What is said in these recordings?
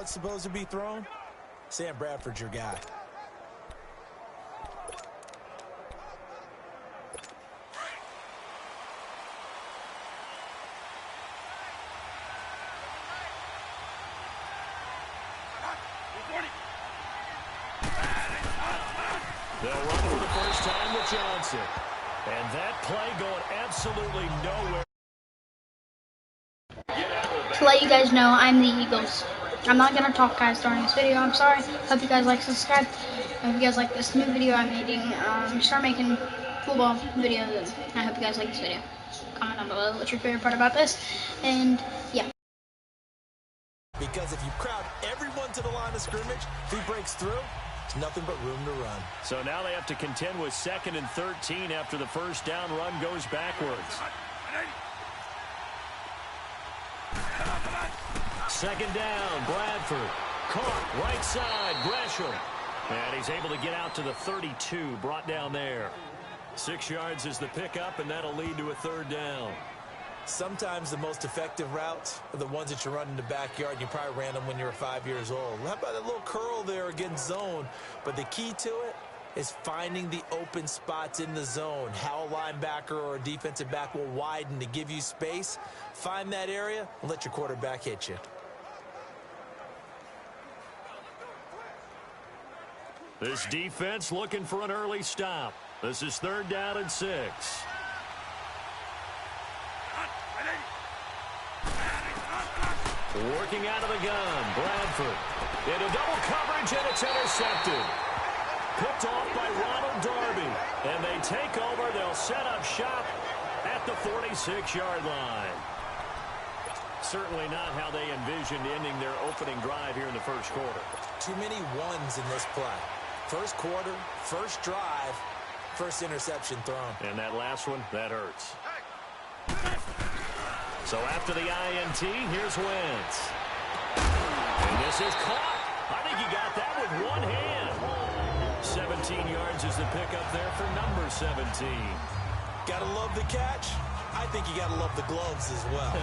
it's supposed to be thrown, Sam Bradford's your guy. They'll run for the first time with Johnson. And that play going absolutely nowhere. To let you guys know, I'm the Eagles. I'm not going to talk, guys, during this video. I'm sorry. Hope you guys like, subscribe. Hope you guys like this new video I'm making. Start making football videos. And I hope you guys like this video. Comment down below what's your favorite part about this. And, yeah. Because if you crowd everyone to the line of scrimmage, if he breaks through, there's nothing but room to run. So now they have to contend with 2nd and 13 after the first down run goes backwards. 2nd down, Bradford. Caught, right side, Gresham. And he's able to get out to the 32, brought down there. 6 yards is the pickup, and that'll lead to a 3rd down. Sometimes the most effective routes are the ones that you run in the backyard. You probably ran them when you were 5 years old. How about that little curl there against zone? But the key to it is finding the open spots in the zone. How a linebacker or a defensive back will widen to give you space. Find that area and let your quarterback hit you. This defense looking for an early stop. This is 3rd down and 6. Working out of the gun, Bradford. Into double coverage, and it's intercepted. Picked off by Ronald Darby. And they take over. They'll set up shop at the 46-yard line. Certainly not how they envisioned ending their opening drive here in the first quarter. Too many ones in this play. First quarter, first drive, first interception thrown. And that last one, that hurts. So after the INT, here's Wentz. And this is caught. I think he got that with one hand. 17 yards is the pickup there for number 17. Gotta love the catch. I think you gotta love the gloves as well.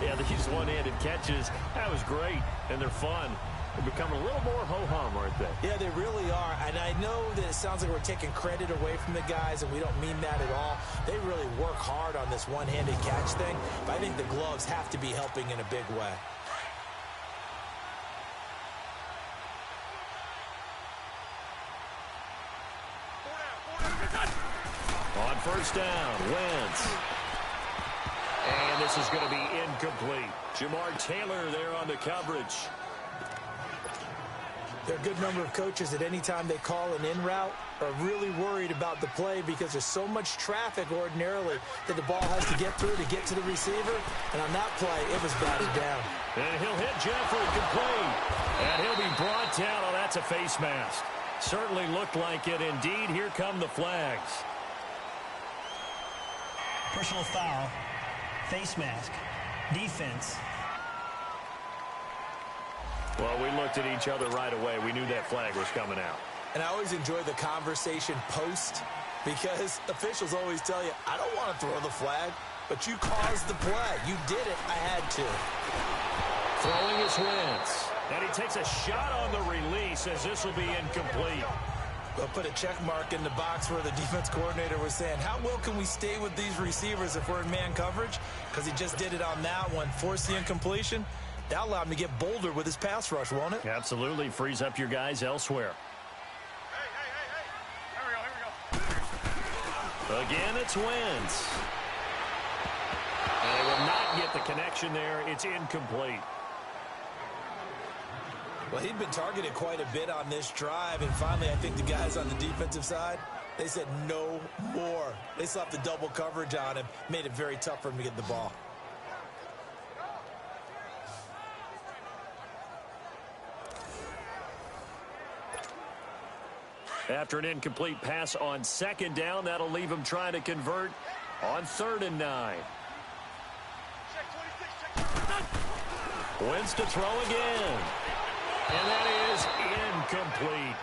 Yeah, these one-handed catches, that was great, and they're fun. They're becoming a little more ho-hum, aren't they? Yeah, they really are. And I know that it sounds like we're taking credit away from the guys, and we don't mean that at all. They really work hard on this one-handed catch thing, but I think the gloves have to be helping in a big way. On first down, Wentz. And this is going to be incomplete. Jamar Taylor there on the coverage. There are a good number of coaches at any time they call an in route are really worried about the play because there's so much traffic ordinarily that the ball has to get through to get to the receiver. And on that play, it was batted down. And he'll hit Jeffrey complete. And he'll be brought down. Oh, that's a face mask. Certainly looked like it. Indeed, here come the flags. Personal foul, face mask, defense. Well, we looked at each other right away. We knew that flag was coming out. And I always enjoy the conversation post because officials always tell you, I don't want to throw the flag, but you caused the play. You did it. I had to. Throwing is Wentz. And he takes a shot on the release as this will be incomplete. We'll put a check mark in the box where the defense coordinator was saying, how well can we stay with these receivers if we're in man coverage? Because he just did it on that one, forced the incompletion. That allowed him to get bolder with his pass rush, won't it? Absolutely. Frees up your guys elsewhere. Here we go. Again, it's Wentz. And they will not get the connection there. It's incomplete. Well, he'd been targeted quite a bit on this drive, and finally I think the guys on the defensive side, they said no more. They slapped the double coverage on him, made it very tough for him to get the ball. After an incomplete pass on second down, that'll leave him trying to convert on 3rd and 9. Wentz to throw again. And that is incomplete.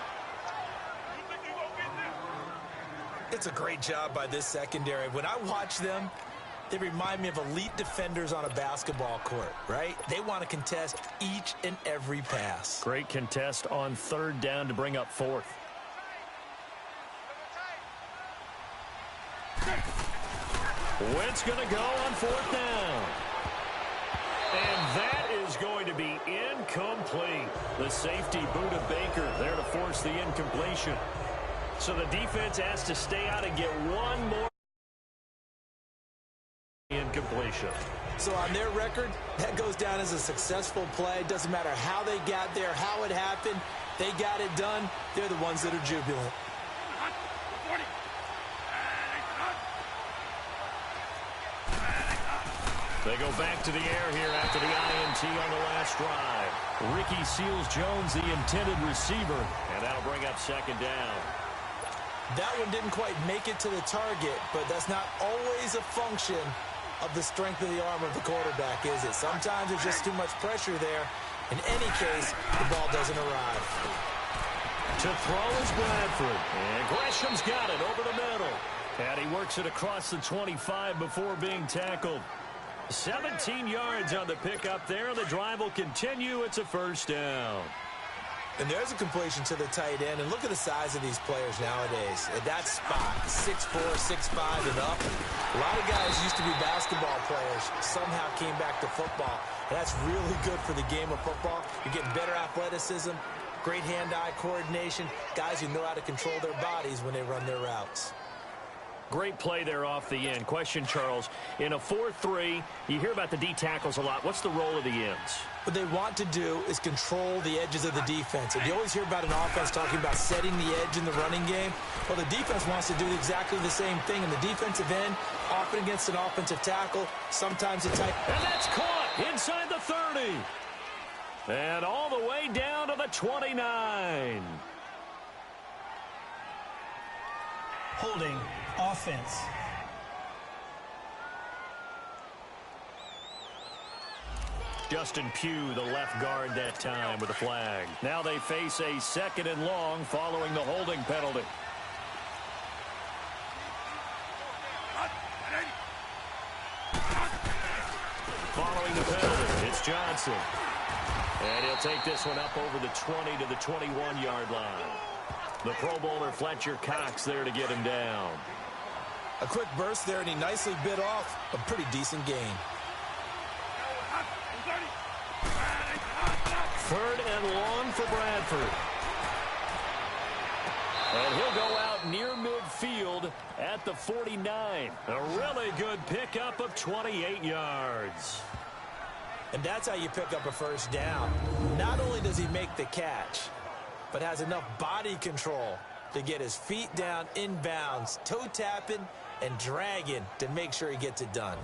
It's a great job by this secondary. When I watch them, They remind me of elite defenders on a basketball court, right? They want to contest each and every pass. Great contest on third down to bring up fourth. Wentz going to go on fourth down. And that is going to be incomplete. The safety, Buda Baker, there to force the incompletion. So the defense has to stay out and get one more incompletion. So on their record, that goes down as a successful play. Doesn't matter how they got there, how it happened. They got it done. They're the ones that are jubilant. They go back to the air here after the INT on the last drive. Ricky Seals-Jones, the intended receiver, and that'll bring up second down. That one didn't quite make it to the target, but that's not always a function of the strength of the arm of the quarterback, is it? Sometimes there's just too much pressure there. In any case, the ball doesn't arrive. To throw is Bradford. And Gresham's got it over the middle. And he works it across the 25 before being tackled. 17 yards on the pickup there, and the drive will continue. It's a first down. And there's a completion to the tight end. And look at the size of these players nowadays. At that spot, 6'4", 6'5", and up. A lot of guys used to be basketball players, somehow came back to football. And that's really good for the game of football. You're getting better athleticism, great hand-eye coordination, guys who know how to control their bodies when they run their routes. Great play there off the end. Question, Charles, in a 4-3, you hear about the D tackles a lot. What's the role of the ends? What they want to do is control the edges of the defense. And you always hear about an offense talking about setting the edge in the running game. Well, the defense wants to do exactly the same thing. In the defensive end, often against an offensive tackle, sometimes a tight. And that's caught inside the 30. And all the way down to the 29. Holding offense. Justin Pugh, the left guard that time with a flag. Now they face a second and long following the holding penalty. Following the penalty, it's Johnson. And he'll take this one up over the 20 to the 21-yard line. The Pro Bowler Fletcher Cox there to get him down. A quick burst there, and he nicely bit off a pretty decent gain. Third and long for Bradford. And he'll go out near midfield at the 49. A really good pickup of 28 yards. And that's how you pick up a first down. Not only does he make the catch, but has enough body control to get his feet down inbounds, toe tapping and dragging to make sure he gets it done.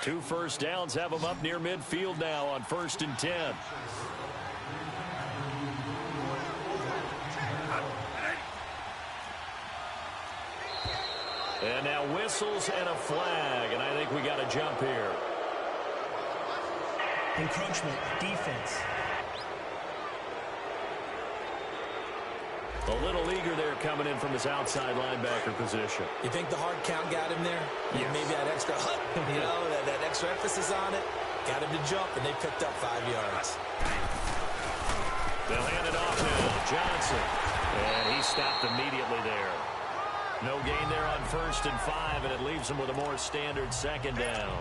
Two first downs have him up near midfield now on 1st and 10. And now whistles and a flag, and I think we got a jump here. Encroachment, defense. A little eager there coming in from his outside linebacker position. You think the hard count got him there? Yes. Maybe that extra, that extra emphasis on it. Got him to jump, and they picked up 5 yards. They'll hand it off now. Johnson. And he stopped immediately there. No gain there on 1st and 5, and it leaves him with a more standard second down.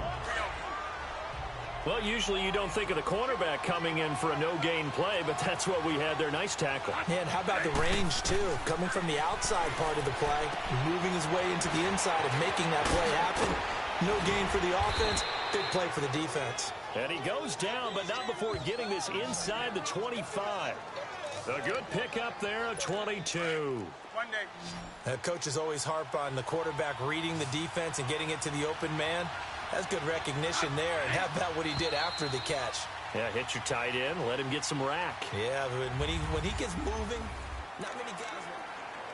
Well, usually you don't think of the cornerback coming in for a no-gain play, but that's what we had there. Nice tackle. And how about the range, too? Coming from the outside part of the play, moving his way into the inside and making that play happen. No gain for the offense, big play for the defense. And he goes down, but not before getting this inside the 25. A good pickup there, a 22. Coaches always harp on the quarterback reading the defense and getting it to the open man. That's good recognition there. And how about what he did after the catch? Yeah, hit your tight end, let him get some rack. Yeah, but when he gets moving, not many guys.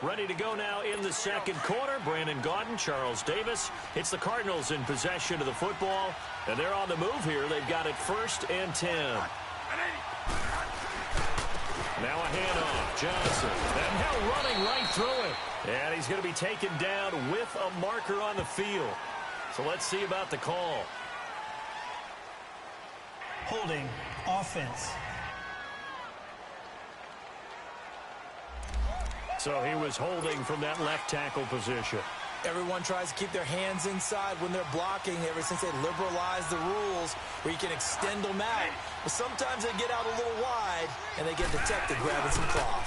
Ready to go now in the second quarter. Brandon Gaudin, Charles Davis. It's the Cardinals in possession of the football, and they're on the move here. They've got it 1st and 10. Now a handoff. Johnson. And now running right through it. And he's going to be taken down with a marker on the field. So let's see about the call. Holding offense. So he was holding from that left tackle position. Everyone tries to keep their hands inside when they're blocking ever since they liberalized the rules where you can extend them out. But sometimes they get out a little wide and they get detected grabbing some cloth.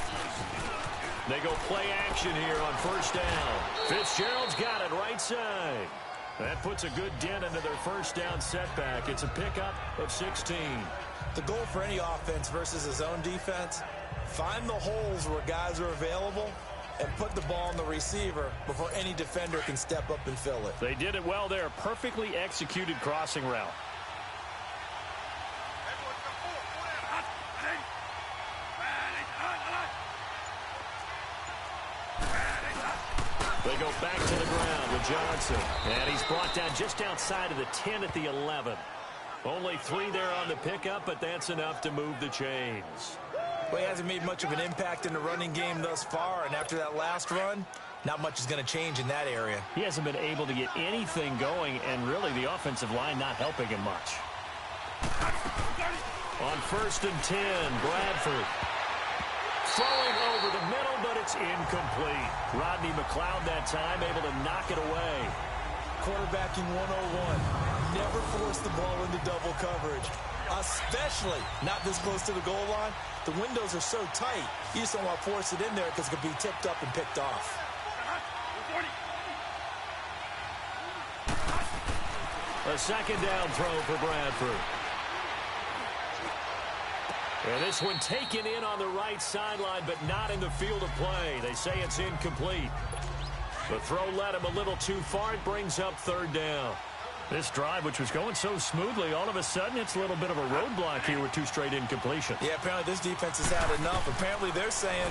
They go play action here on first down. Fitzgerald's got it right side. That puts a good dent into their first down setback. It's a pickup of 16. The goal for any offense versus his own defense, find the holes where guys are available and put the ball on the receiver before any defender can step up and fill it. They did it well there. Perfectly executed crossing route. They go back to the ground with Johnson. And he's brought down just outside of the 10 at the 11. Only 3 there on the pickup, but that's enough to move the chains. Well, he hasn't made much of an impact in the running game thus far, and after that last run, not much is going to change in that area. He hasn't been able to get anything going, and really the offensive line not helping him much. On 1st and 10, Bradford. Throwing over the middle, but it's incomplete. Rodney McLeod that time able to knock it away. Quarterbacking 101. Never force the ball into double coverage, especially not this close to the goal line. The windows are so tight, you just don't want to force it in there because it could be tipped up and picked off. A second down throw for Bradford. And this one taken in on the right sideline, but not in the field of play. They say it's incomplete. The throw led him a little too far. It brings up 3rd down. This drive, which was going so smoothly, all of a sudden it's a little bit of a roadblock here with 2 straight incompletions. Yeah, apparently this defense has had enough. Apparently they're saying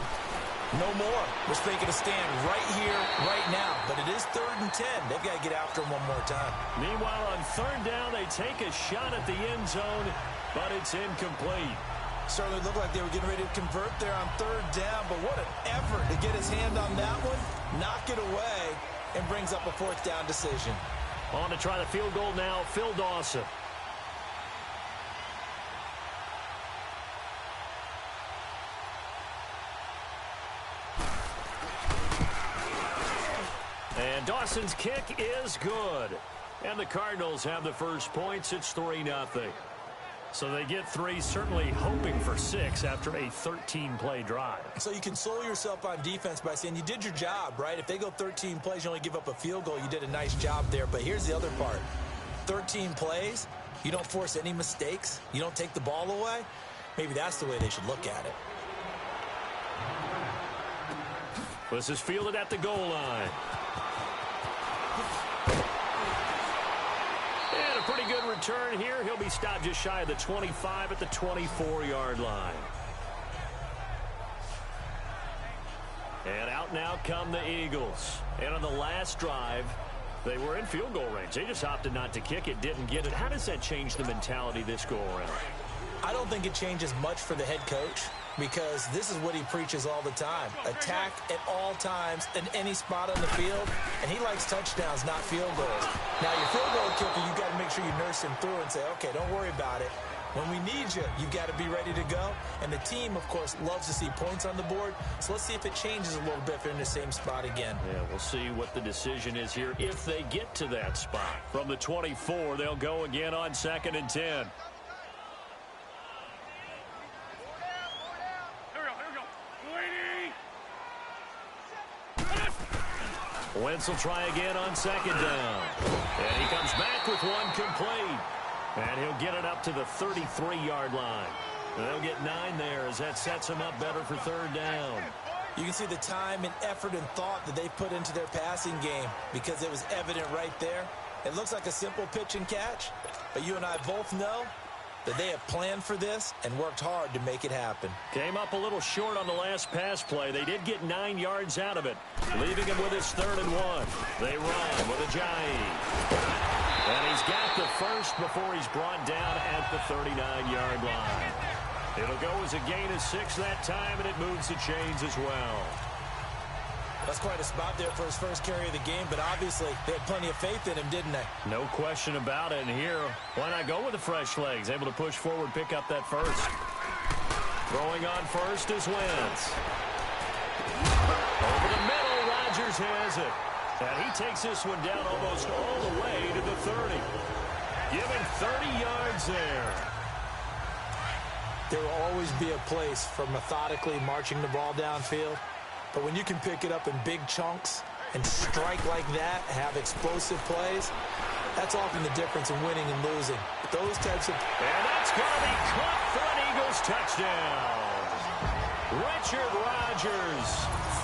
no more. We're making a stand right here, right now. But it is 3rd and 10. They've got to get after him one more time. Meanwhile, on 3rd down, they take a shot at the end zone, but it's incomplete. Certainly looked like they were getting ready to convert there on 3rd down, but what an effort to get his hand on that one, knock it away, and brings up a 4th down decision. On to try the field goal now, Phil Dawson. And Dawson's kick is good. And the Cardinals have the first points. It's 3-0. So they get 3, certainly hoping for 6 after a 13-play drive. So you console yourself on defense by saying you did your job, right? If they go 13 plays, you only give up a field goal, you did a nice job there. But here's the other part. 13 plays, you don't force any mistakes, you don't take the ball away. Maybe that's the way they should look at it. This is fielded at the goal line. And a pretty good return here. He'll be stopped just shy of the 25 at the 24-yard line. And out now come the Eagles. And on the last drive, they were in field goal range. They just opted not to kick it, didn't get it. How does that change the mentality this go around? I don't think it changes much for the head coach because this is what he preaches all the time. Attack at all times in any spot on the field, and he likes touchdowns, not field goals. Now, your field goal kicker, you've got to make sure you nurse him through and say, okay, don't worry about it. When we need you, you've got to be ready to go. And the team, of course, loves to see points on the board. So let's see if it changes a little bit if they're in the same spot again. Yeah, we'll see what the decision is here if they get to that spot. From the 24, they'll go again on 2nd and 10. Wentz will try again on 2nd down. And he comes back with one complete. And he'll get it up to the 33-yard line. They'll get 9 there as that sets him up better for 3rd down. You can see the time and effort and thought that they put into their passing game because it was evident right there. It looks like a simple pitch and catch, but you and I both know that they have planned for this and worked hard to make it happen. Came up a little short on the last pass play. They did get 9 yards out of it, leaving him with his 3rd and 1. They run with Ajayi. And he's got the first before he's brought down at the 39-yard line. It'll go as a gain of 6 that time, and it moves the chains as well. That's quite a spot there for his first carry of the game, but obviously they had plenty of faith in him, didn't they? No question about it. And here, why not go with the fresh legs? Able to push forward, pick up that first. Throwing on first is Wentz. Over the middle, Rodgers has it. And he takes this one down almost all the way to the 30. Giving 30 yards there. There will always be a place for methodically marching the ball downfield. But when you can pick it up in big chunks and strike like that, have explosive plays, that's often the difference in winning and losing. Those types of... And that's going to be caught for an Eagles touchdown. Richard Rodgers,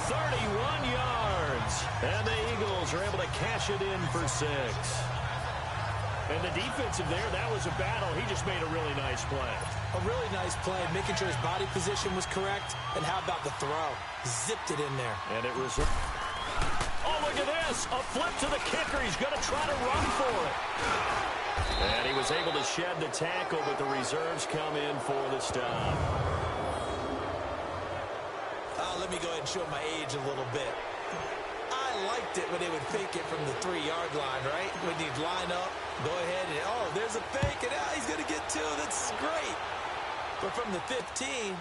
31 yards. And the Eagles are able to cash it in for 6. And the defensive there, that was a battle. He just made a really nice play. A really nice play, making sure his body position was correct. And how about the throw? Zipped it in there. And it was... Oh, look at this. A flip to the kicker. He's going to try to run for it. And he was able to shed the tackle, but the reserves come in for the stop. Let me go ahead and show my age a little bit. I liked it when they would fake it from the 3-yard line, right? When you'd line up, go ahead and, oh, there's a fake, and he's going to get 2. That's great. But from the 15,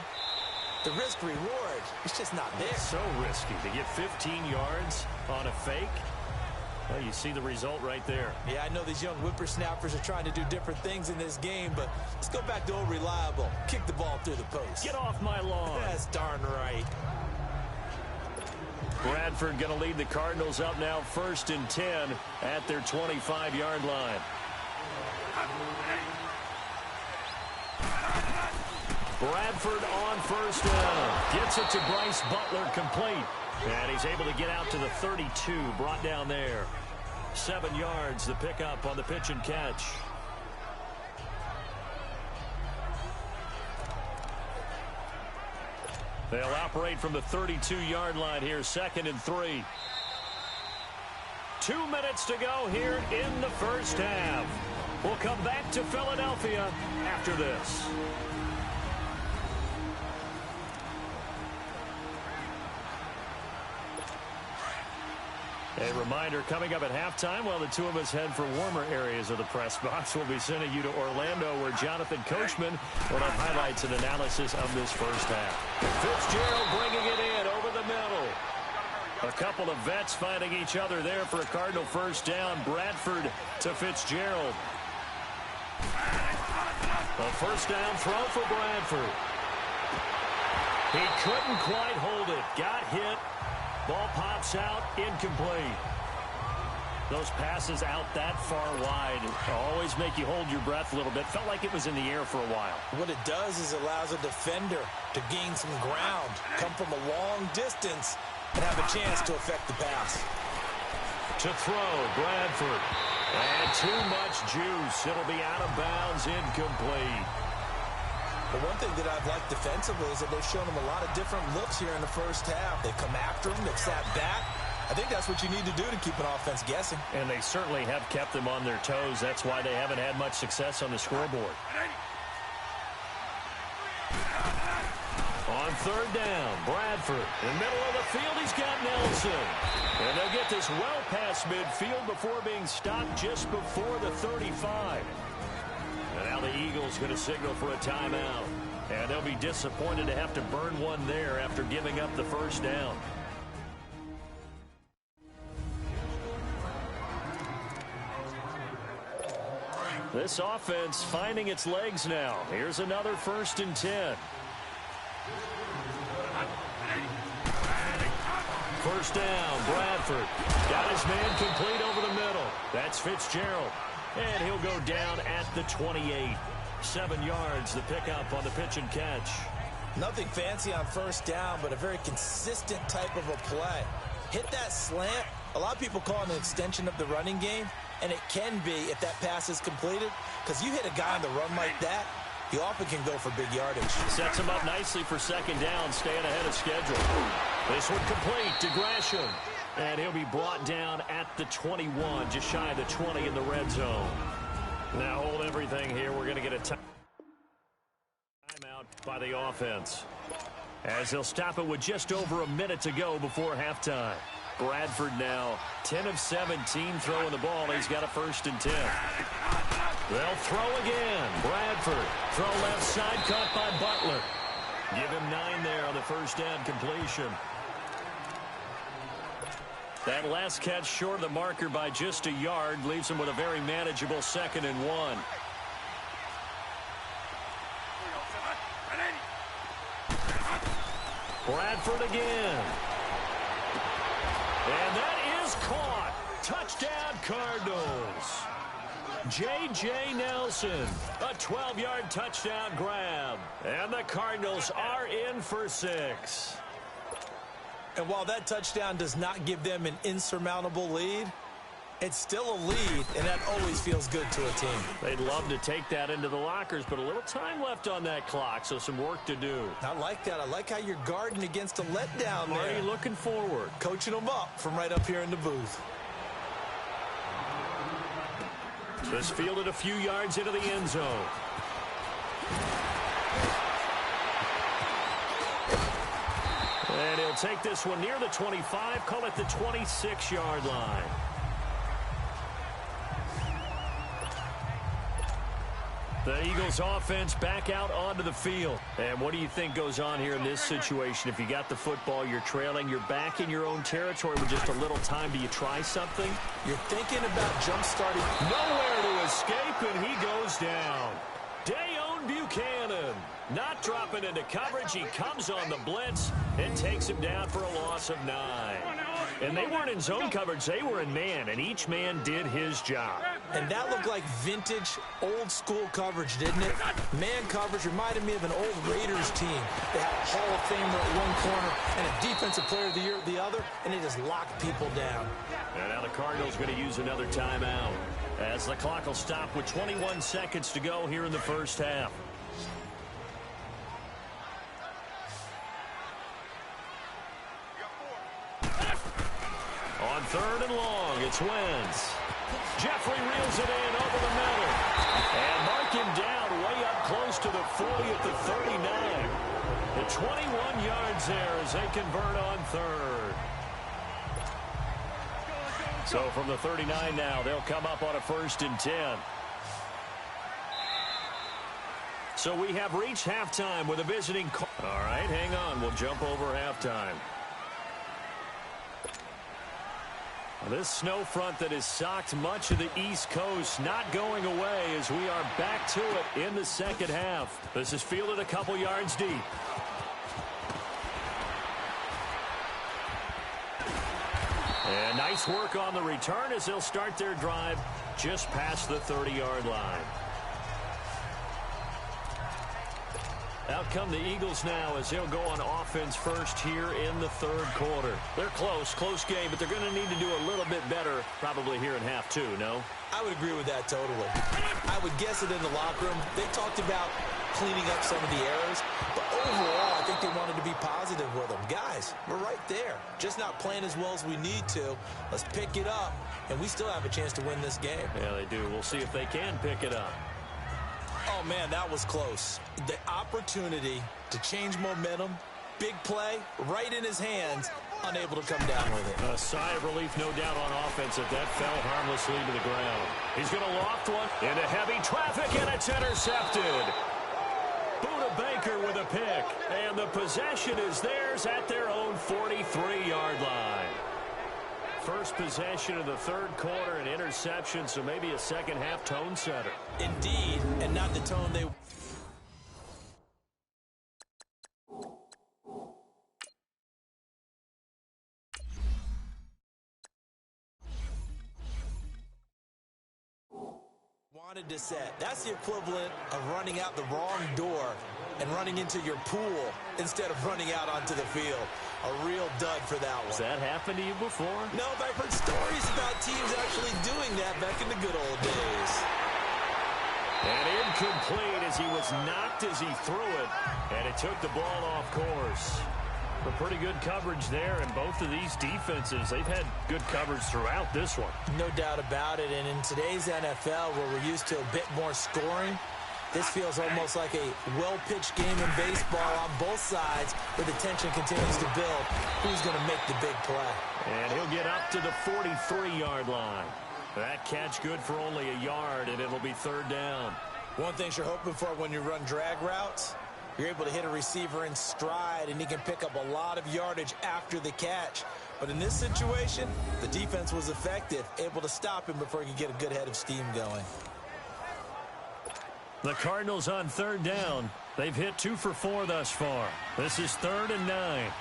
the risk-reward, it's just not there. It's so risky to get 15 yards on a fake. Well, you see the result right there. Yeah, I know these young whippersnappers are trying to do different things in this game, but let's go back to old reliable. Kick the ball through the post. Get off my lawn. That's darn right. Bradford going to lead the Cardinals up now 1st and 10 at their 25-yard line. Bradford on 1st down. Gets it to Bryce Butler complete. And he's able to get out to the 32, brought down there. 7 yards, the pickup on the pitch and catch. They'll operate from the 32-yard line here, 2nd and 3. 2 minutes to go here in the first half. We'll come back to Philadelphia after this. A reminder, coming up at halftime, while the two of us head for warmer areas of the press box, we'll be sending you to Orlando, where Jonathan Coachman will have highlights and analysis of this first half. Fitzgerald bringing it in over the middle. A couple of vets fighting each other there for a Cardinal first down. Bradford to Fitzgerald. A first down throw for Bradford. He couldn't quite hold it. Got hit. Ball pops out, incomplete. Those passes out that far wide always make you hold your breath a little bit. Felt like it was in the air for a while. What it does is allows a defender to gain some ground, come from a long distance, and have a chance to affect the pass. To throw, Bradford. And too much juice. It'll be out of bounds, incomplete. But one thing that I've liked defensively is that they've shown them a lot of different looks here in the first half. They've come after them. They've sat back. I think that's what you need to do to keep an offense guessing. And they certainly have kept them on their toes. That's why they haven't had much success on the scoreboard. On 3rd down, Bradford. In the middle of the field, he's got Nelson. And they'll get this well past midfield before being stopped just before the 35. And now the Eagles going to signal for a timeout. And they'll be disappointed to have to burn one there after giving up the first down. This offense finding its legs now. Here's another 1st and 10. First down, Bradford. Got his man complete over the middle. That's Fitzgerald. And he'll go down at the 28. 7 yards, the pickup on the pitch and catch. Nothing fancy on first down, but a very consistent type of a play. Hit that slant. A lot of people call it an extension of the running game, and it can be if that pass is completed, because you hit a guy on the run like that, he often can go for big yardage. Sets him up nicely for 2nd down, staying ahead of schedule. This one complete to Gresham. And he'll be brought down at the 21, just shy of the 20 in the red zone. Now hold everything here. We're going to get a timeout out by the offense. As they'll stop it with just over a minute to go before halftime. Bradford now 10 of 17 throwing the ball. He's got a 1st and 10. They'll throw again. Bradford. Throw left side, caught by Butler. Give him 9 there on the first down completion. That last catch short of the marker by just a yard leaves him with a very manageable 2nd and 1. Bradford again. And that is caught. Touchdown Cardinals. J.J. Nelson, a 12-yard touchdown grab. And the Cardinals are in for 6. And while that touchdown does not give them an insurmountable lead, it's still a lead, and that always feels good to a team. They'd love to take that into the lockers, but a little time left on that clock, so some work to do. I like that. I like how you're guarding against a letdown there. Already looking forward. Coaching them up from right up here in the booth. Just fielded a few yards into the end zone. And he'll take this one near the 25, call it the 26-yard line. The Eagles offense back out onto the field. And what do you think goes on here in this situation? If you got the football, you're trailing, you're back in your own territory with just a little time. Do you try something? You're thinking about jump-starting. Nowhere to escape, and he goes down. Dayon Buchanan not dropping into coverage. He comes on the blitz and takes him down for a loss of 9. And they weren't in zone coverage. They were in man, and each man did his job. And that looked like vintage, old-school coverage, didn't it? Man coverage reminded me of an old Raiders team. They had a Hall of Famer at one corner and a Defensive Player of the Year at the other, and they just locked people down. And now the Cardinals going to use another timeout as the clock will stop with 21 seconds to go here in the first half. On 3rd and long, it's Wentz. Jeffrey reels it in over the middle. And mark him down way up close to the 40 at the 39. The 21 yards there as they convert on 3rd. So from the 39 now, they'll come up on a 1st and 10. So we have reached halftime with a visiting. All right, hang on. We'll jump over halftime. This snow front that has socked much of the East Coast not going away as we are back to it in the second half. This is fielded a couple yards deep. And nice work on the return as they'll start their drive just past the 30-yard line. Out come the Eagles now as they'll go on offense first here in the 3rd quarter. They're close game, but they're going to need to do a little bit better probably here in half 2, no? I would agree with that totally. I would guess it in the locker room. They talked about cleaning up some of the errors, but overall, I think they wanted to be positive with them. Guys, we're right there. Just not playing as well as we need to. Let's pick it up, and we still have a chance to win this game. Yeah, they do. We'll see if they can pick it up. Oh, man, that was close. The opportunity to change momentum, big play, right in his hands, unable to come down with it. A sigh of relief, no doubt, on offense if that fell harmlessly to the ground. He's going to loft one into heavy traffic, and it's intercepted. Buda Baker with a pick, and the possession is theirs at their own 43-yard line. First possession of the 3rd quarter, an interception, so maybe a second-half tone setter. Indeed, and not the tone they wanted to set. That's the equivalent of running out the wrong door and running into your pool instead of running out onto the field. A real dud for that one. Has that happened to you before? No, but I've heard stories about teams actually doing that back in the good old days. And incomplete as he was knocked as he threw it, and it took the ball off course. But pretty good coverage there, and both of these defenses, they've had good coverage throughout this one. No doubt about it, and in today's NFL, where we're used to a bit more scoring, This feels almost like a well-pitched game in baseball on both sides where the tension continues to build. Who's going to make the big play? And he'll get up to the 43-yard line. That catch good for only a yard, and it'll be third down. One thing you're hoping for when you run drag routes, you're able to hit a receiver in stride, and he can pick up a lot of yardage after the catch. But in this situation, the defense was effective, able to stop him before he could get a good head of steam going. The Cardinals on third down. They've hit 2 for 4 thus far. This is 3rd and 9.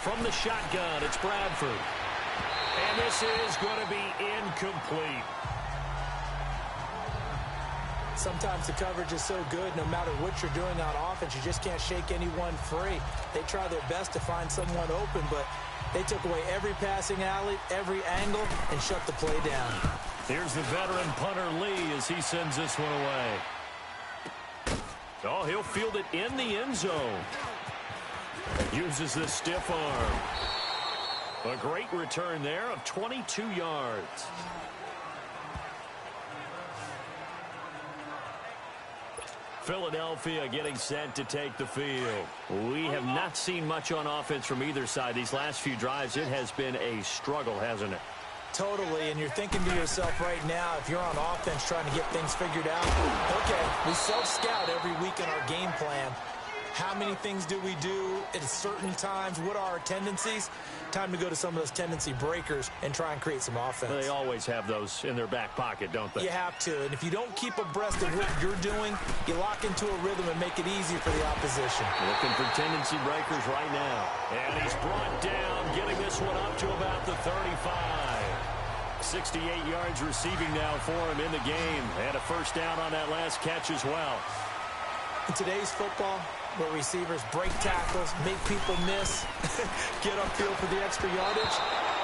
From the shotgun, it's Bradford. And this is going to be incomplete. Sometimes the coverage is so good, no matter what you're doing on offense, you just can't shake anyone free. They try their best to find someone open, but they took away every passing alley, every angle, and shut the play down. Here's the veteran punter Lee as he sends this one away. Oh, he'll field it in the end zone. Uses the stiff arm. A great return there of 22 yards. Philadelphia getting set to take the field. We have not seen much on offense from either side. These last few drives, it has been a struggle, hasn't it? Totally, and you're thinking to yourself right now, if you're on offense trying to get things figured out, okay, we self-scout every week in our game plan. How many things do we do at certain times? What are our tendencies? Time to go to some of those tendency breakers and try and create some offense. They always have those in their back pocket, don't they? You have to, and if you don't keep abreast of what you're doing, you lock into a rhythm and make it easy for the opposition. Looking for tendency breakers right now. And he's brought down, getting this one up to about the 35. 68 yards receiving now for him in the game. And a first down on that last catch as well. In today's football, where receivers break tackles, make people miss, get upfield for the extra yardage,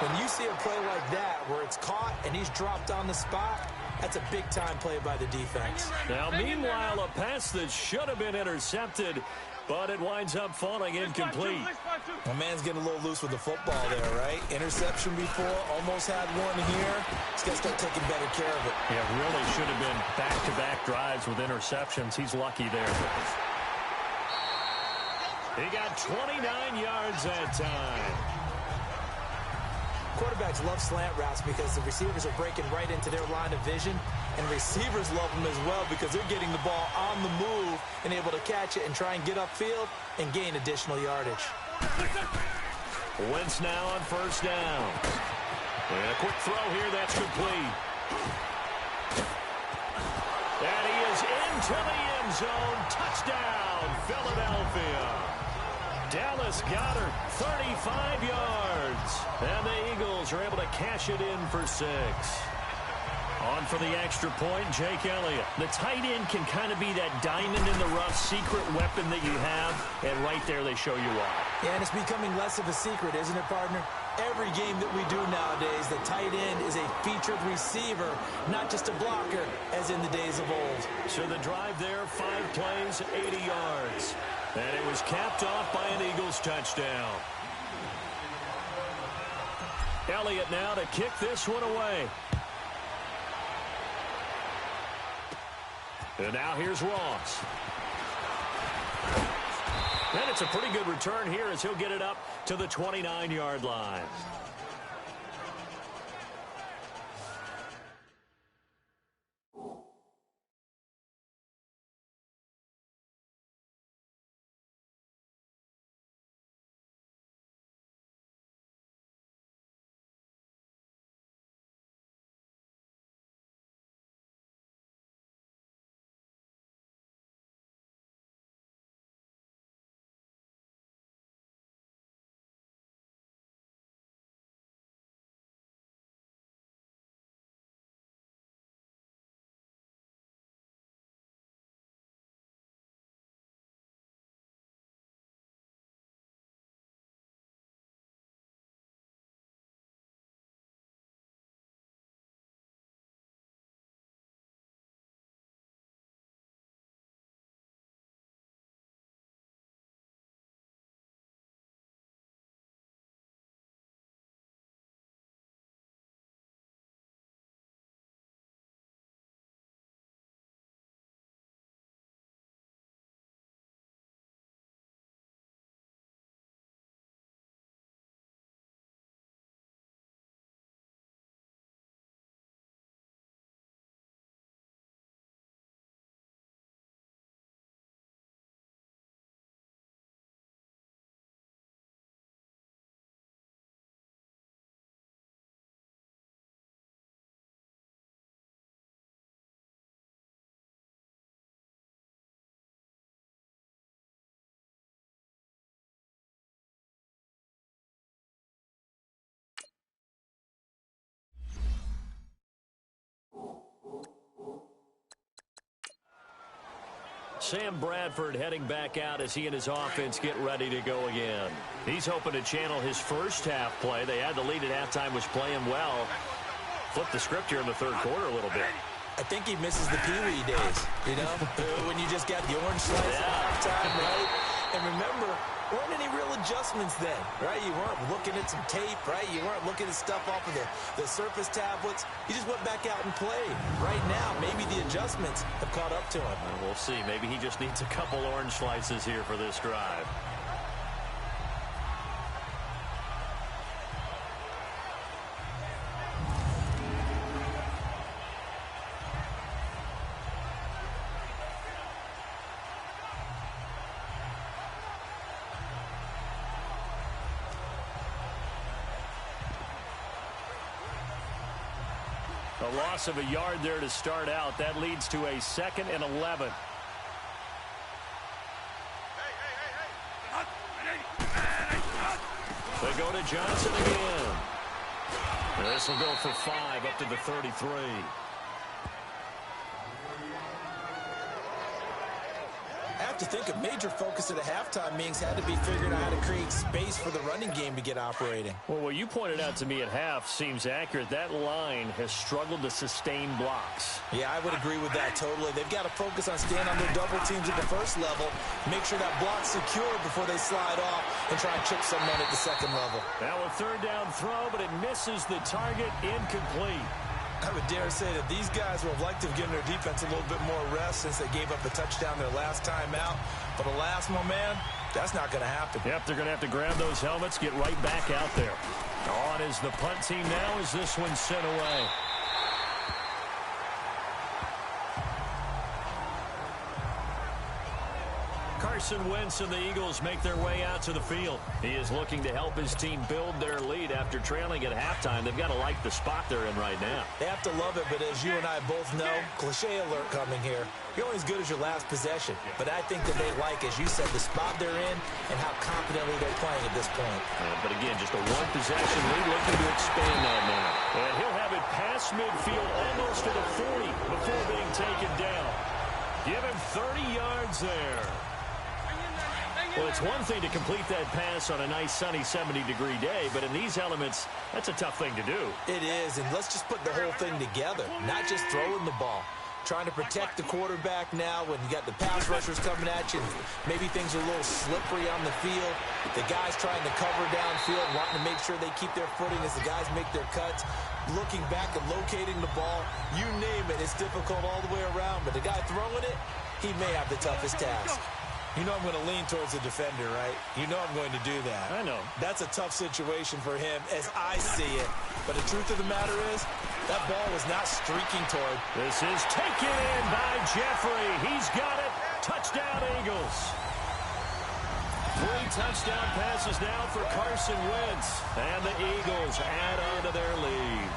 when you see a play like that where it's caught and he's dropped on the spot, that's a big-time play by the defense. Now, meanwhile, a pass that should have been intercepted, but it winds up falling incomplete. My man's getting a little loose with the football there, right? Interception before, almost had one here. He's got to start taking better care of it. Yeah, really should have been back-to-back drives with interceptions. He's lucky there. He got 29 yards that time. Quarterbacks love slant routes because the receivers are breaking right into their line of vision, and receivers love them as well because they're getting the ball on the move and able to catch it and try and get upfield and gain additional yardage. Wentz now on first down. And a quick throw here, that's complete. And he is into the end zone. Touchdown, Philadelphia. Dallas Goedert, 35 yards. And the Eagles are able to cash it in for 6. On for the extra point, Jake Elliott. The tight end can kind of be that diamond in the rough secret weapon that you have, and right there they show you why. Yeah, and it's becoming less of a secret, isn't it, partner? Every game that we do nowadays, the tight end is a featured receiver, not just a blocker, as in the days of old. So the drive there, 5 plays, 80 yards. And it was capped off by an Eagles touchdown. Elliott now to kick this one away. And now here's Ross. And it's a pretty good return here as he'll get it up to the 29-yard line. Sam Bradford heading back out as he and his offense get ready to go again. He's hoping to channel his first half play. They had the lead at halftime, was playing well. Flip the script here in the third quarter a little bit. I think he misses the Pee-wee days, you know, when you just got the orange slice at halftime, right? And remember, there weren't any real adjustments then, right? You weren't looking at some tape, right? You weren't looking at stuff off of the surface tablets. You just went back out and played. Right now, maybe the adjustments have caught up to him. We'll see. Maybe he just needs a couple orange slices here for this drive. A loss of a yard there to start out. That leads to a 2nd and 11. They go to Johnson again. This will go for 5 up to the 33. I have to think a major focus at a halftime meetings had to be figuring out how to create space for the running game to get operating. Well, what you pointed out to me at half seems accurate. That line has struggled to sustain blocks. Yeah, I would agree with that totally. They've got to focus on staying on their double teams at the first level, make sure that block's secure before they slide off and try and chip someone at the second level. Now a third down throw, but it misses the target, incomplete. I would dare say that these guys would have liked to have given their defense a little bit more rest since they gave up a touchdown their last time out. But alas, my man, that's not going to happen. Yep, they're going to have to grab those helmets, get right back out there. On is the punt team now as this one's sent away. Carson Wentz and the Eagles make their way out to the field. He is looking to help his team build their lead after trailing at halftime. They've got to like the spot they're in right now. They have to love it, but as you and I both know, cliche alert coming here. You're only as good as your last possession. But I think that they like, as you said, the spot they're in and how confidently they're playing at this point. But again, just a one-possession lead, looking to expand that now. And he'll have it past midfield, almost to the 40 before being taken down. Give him 30 yards there. Well, it's one thing to complete that pass on a nice sunny 70-degree day, but in these elements, that's a tough thing to do. It is, and let's just put the whole thing together, not just throwing the ball. Trying to protect the quarterback now when you got the pass rushers coming at you. Maybe things are a little slippery on the field. The guys trying to cover downfield, wanting to make sure they keep their footing as the guys make their cuts. Looking back and locating the ball, you name it, it's difficult all the way around. But the guy throwing it, he may have the toughest task. You know I'm going to lean towards the defender, right? You know I'm going to do that. I know. That's a tough situation for him as I see it. But the truth of the matter is, that ball was not streaking toward. This is taken in by Jeffrey. He's got it. Touchdown, Eagles. 3 touchdown passes now for Carson Wentz. And the Eagles add on to their lead.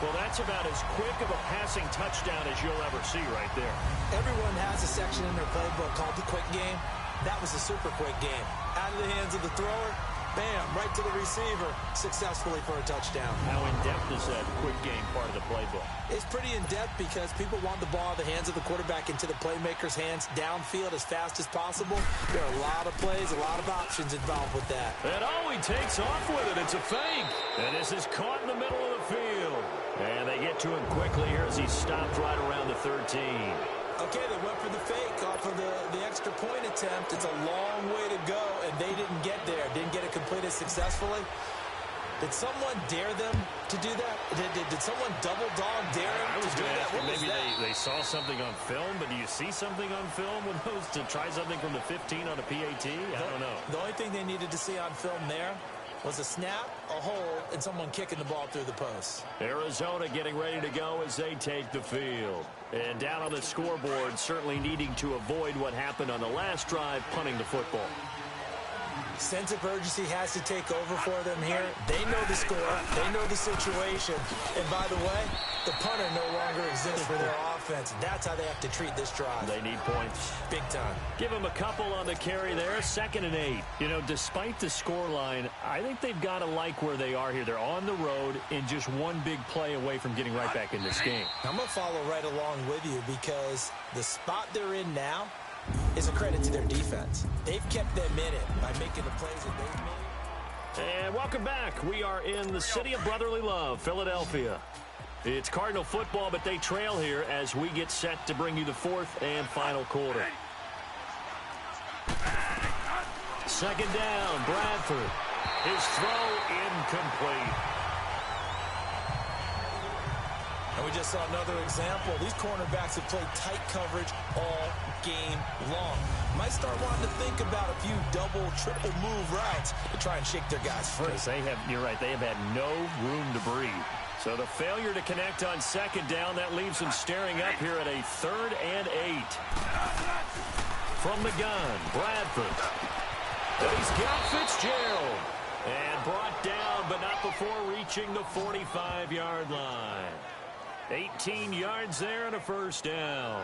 Well, that's about as quick of a passing touchdown as you'll ever see right there. Everyone has a section in their playbook called the quick game. That was a super quick game. Out of the hands of the thrower, bam, right to the receiver, successfully for a touchdown. How in-depth is that quick game part of the playbook? It's pretty in-depth because people want the ball in the hands of the quarterback into the playmaker's hands downfield as fast as possible. There are a lot of plays, a lot of options involved with that. And he takes off with it. It's a fake. And this is caught in the middle of the field. And they get to him quickly here as he stopped right around the 13. Okay, they went for the fake off of the extra point attempt. It's a long way to go, and they didn't get there. Didn't get it completed successfully. Did someone dare them to do that? Did someone double dog dare them to do that? Maybe they saw something on film, but do you see something on film with those to try something from the 15 on a PAT? I don't know. The only thing they needed to see on film there was a snap, a hold, and someone kicking the ball through the post. Arizona getting ready to go as they take the field. And down on the scoreboard, certainly needing to avoid what happened on the last drive, punting the football. Sense of urgency has to take over for them here. They know the score. They know the situation. And by the way, the punter no longer exists for their offense. That's how they have to treat this drive. They need points. Big time. Give them a couple on the carry there. 2nd and 8. You know, despite the scoreline, I think they've got to like where they are here. They're on the road and just one big play away from getting right back in this game. I'm going to follow right along with you because the spot they're in now is a credit to their defense. They've kept them in it by making the plays that they've made. And welcome back. We are in the city of brotherly love, Philadelphia. It's Cardinal football, but they trail here as we get set to bring you the 4th and final quarter. 2nd down, Bradford. His throw incomplete. And we just saw another example. These cornerbacks have played tight coverage all game long. Might start wanting to think about a few double, triple move routes to try and shake their guys free. You're right, they have had no room to breathe. So the failure to connect on 2nd down, that leaves them staring up here at a 3rd and 8. From the gun, Bradford. And he's got Fitzgerald. And brought down, but not before reaching the 45-yard line. 18 yards there and a 1st down.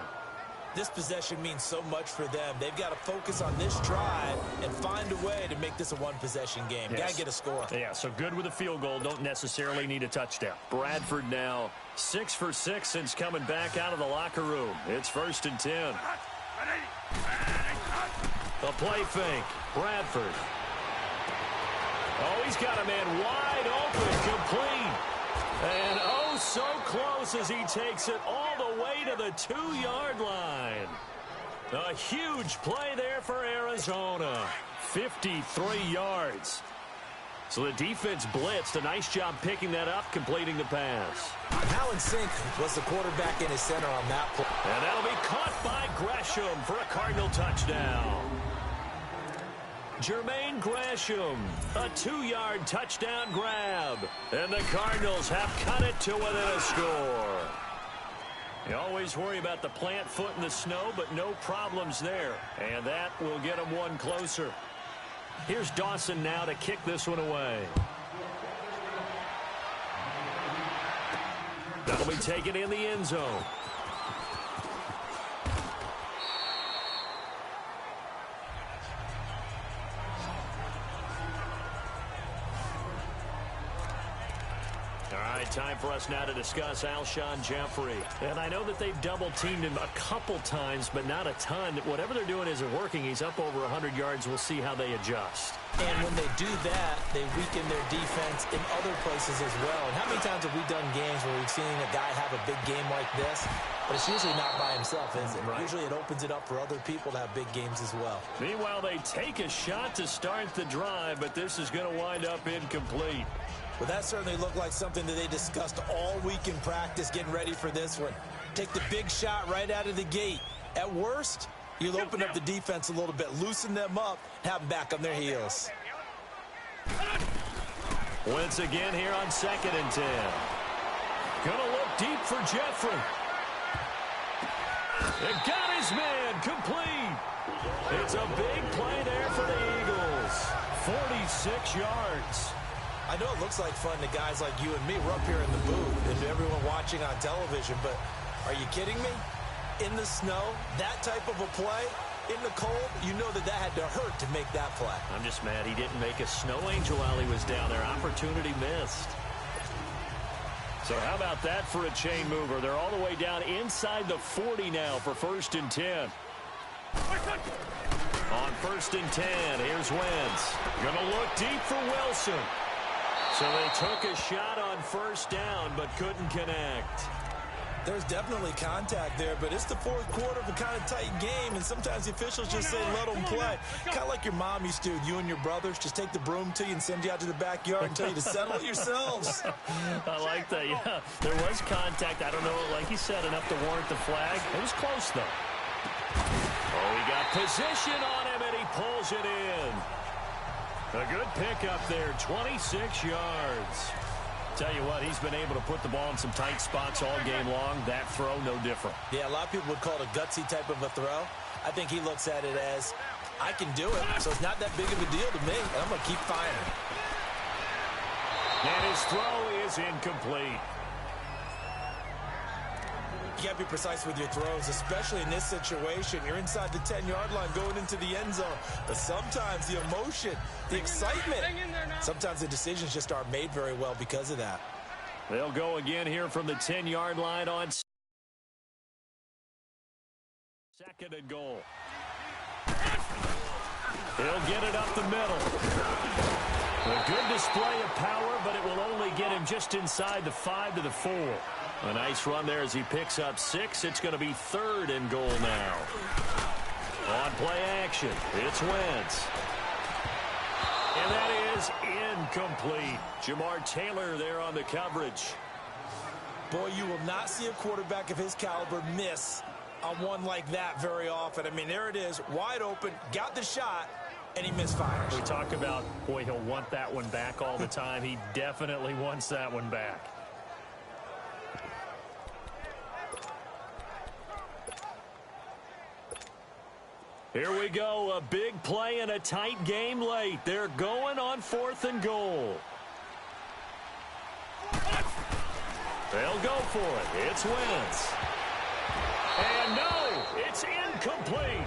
This possession means so much for them. They've got to focus on this drive and find a way to make this a one-possession game. Yes. Got to get a score. Yeah, so good with a field goal. Don't necessarily need a touchdown. Bradford now 6 for 6 since coming back out of the locker room. It's 1st and 10. A play fake. Bradford. Oh, he's got a man wide open, complete. And oh, so close as he takes it all the way to the 2-yard line. A huge play there for Arizona. 53 yards. So the defense blitzed. A nice job picking that up, completing the pass. How in sync was the quarterback in his center on that play? And that'll be caught by Gresham for a Cardinal touchdown. Jermaine Gresham, a 2-yard touchdown grab. And the Cardinals have cut it to within a score. You always worry about the plant foot in the snow, but no problems there. And that will get them one closer. Here's Dawson now to kick this one away. That'll be taken in the end zone. All right, time for us now to discuss Alshon Jeffrey. And I know that they've double-teamed him a couple times, but not a ton. Whatever they're doing isn't working. He's up over 100 yards. We'll see how they adjust. And when they do that, they weaken their defense in other places as well. And how many times have we done games where we've seen a guy have a big game like this? But it's usually not by himself, is it? Right. Usually it opens it up for other people to have big games as well. Meanwhile, they take a shot to start the drive, but this is going to wind up incomplete. Well, that certainly looked like something that they discussed all week in practice, getting ready for this one. Take the big shot right out of the gate. At worst, you'll open up the defense a little bit, loosen them up, have them back on their heels. Once again here on 2nd and 10. Gonna look deep for Jeffrey. It got his man complete. It's a big play there for the Eagles. 46 yards. I know it looks like fun to guys like you and me. We're up here in the booth and to everyone watching on television, but are you kidding me? In the snow, that type of a play, in the cold, you know that had to hurt to make that play. I'm just mad he didn't make a snow angel while he was down there. Opportunity missed. So how about that for a chain mover? They're all the way down inside the 40 now for 1st and 10. On 1st and 10, here's Wentz. Gonna look deep for Wilson. So they took a shot on 1st down, but couldn't connect. There's definitely contact there, but it's the 4th quarter of a kind of tight game, and sometimes the officials just say, let them play. Kind of like your mom used to, you and your brothers, just take the broom to you and send you out to the backyard and tell you to settle it yourselves. I like that, yeah. There was contact. I don't know, like you said, enough to warrant the flag. It was close, though. Oh, he got position on him, and he pulls it in. A good pickup there, 26 yards. Tell you what, he's been able to put the ball in some tight spots all game long. That throw, no different. Yeah, a lot of people would call it a gutsy type of a throw. I think he looks at it as I can do it, so it's not that big of a deal to me, and I'm going to keep firing. And his throw is incomplete. You got to be precise with your throws, especially in this situation. You're inside the 10-yard line going into the end zone. But sometimes the emotion, the excitement, sometimes the decisions just aren't made very well because of that. They'll go again here from the 10-yard line on second and goal. He'll get it up the middle. A good display of power, but it will only get him just inside the 5 to the 4. A nice run there as he picks up 6. It's going to be 3rd and goal now. On play action, it's Wentz. And that is incomplete. Jamar Taylor there on the coverage. Boy, you will not see a quarterback of his caliber miss on one like that very often. I mean, there it is, wide open, got the shot, and he misfires. We talk about, boy, he'll want that one back all the time. He definitely wants that one back. Here we go, a big play and a tight game late. They're going on 4th and goal. They'll go for it. It's Wentz. And no, it's incomplete.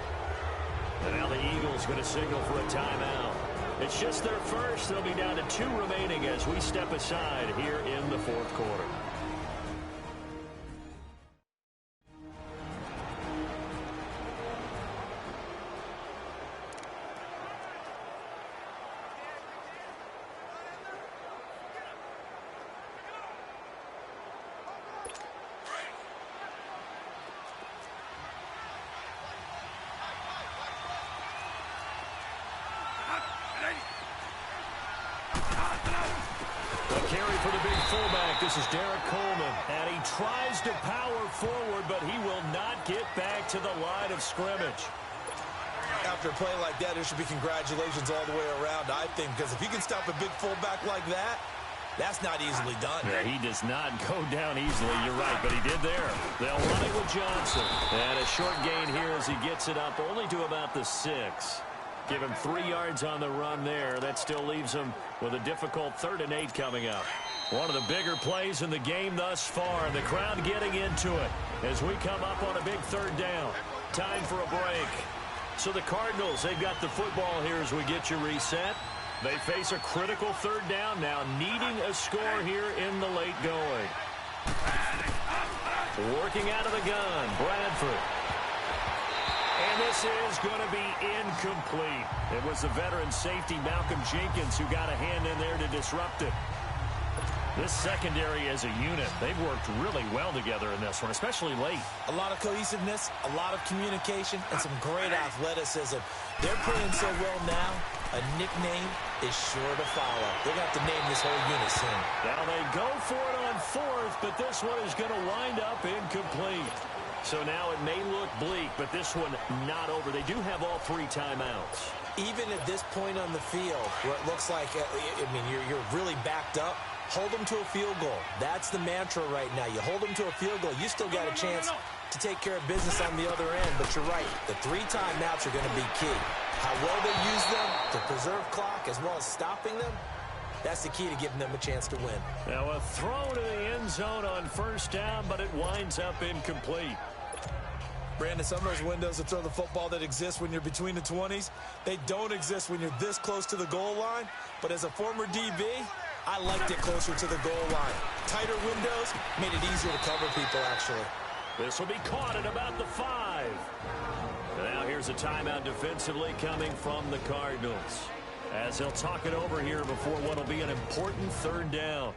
And now the Eagles going to signal for a timeout. It's just their first. They'll be down to 2 remaining as we step aside here in the 4th quarter. This is Derek Coleman, and he tries to power forward, but he will not get back to the line of scrimmage. After a play like that, there should be congratulations all the way around, I think, because if he can stop a big fullback like that, that's not easily done. Yeah, he does not go down easily, you're right, but he did there. They'll run it with Johnson. And a short gain here as he gets it up only to about the 6. Give him 3 yards on the run there. That still leaves him with a difficult 3rd and 8 coming up. One of the bigger plays in the game thus far, and the crowd getting into it as we come up on a big 3rd down. Time for a break. So the Cardinals, they've got the football here as we get you reset. They face a critical 3rd down now, needing a score here in the late going. Working out of the gun, Bradford. And this is going to be incomplete. It was the veteran safety, Malcolm Jenkins, who got a hand in there to disrupt it. This secondary as a unit, they've worked really well together in this one, especially late. A lot of cohesiveness, a lot of communication, and some great athleticism. They're playing so well now, a nickname is sure to follow. They're going to have to name this whole unit soon. Now they go for it on 4th, but this one is going to wind up incomplete. So now it may look bleak, but this one not over. They do have all 3 timeouts. Even at this point on the field, where it looks like, I mean, you're really backed up, hold them to a field goal. That's the mantra right now. You hold them to a field goal. You still got a chance to take care of business on the other end. But you're right. The 3 timeouts are going to be key. How well they use them to preserve clock as well as stopping them, that's the key to giving them a chance to win. Now a throw to the end zone on 1st down, but it winds up incomplete. Brandon, some of those windows to throw the football that exist when you're between the 20s, they don't exist when you're this close to the goal line. But as a former DB, I liked it closer to the goal line. Tighter windows made it easier to cover people, actually. This will be caught at about the 5. And now here's a timeout defensively coming from the Cardinals, as they'll talk it over here before what will be an important 3rd down.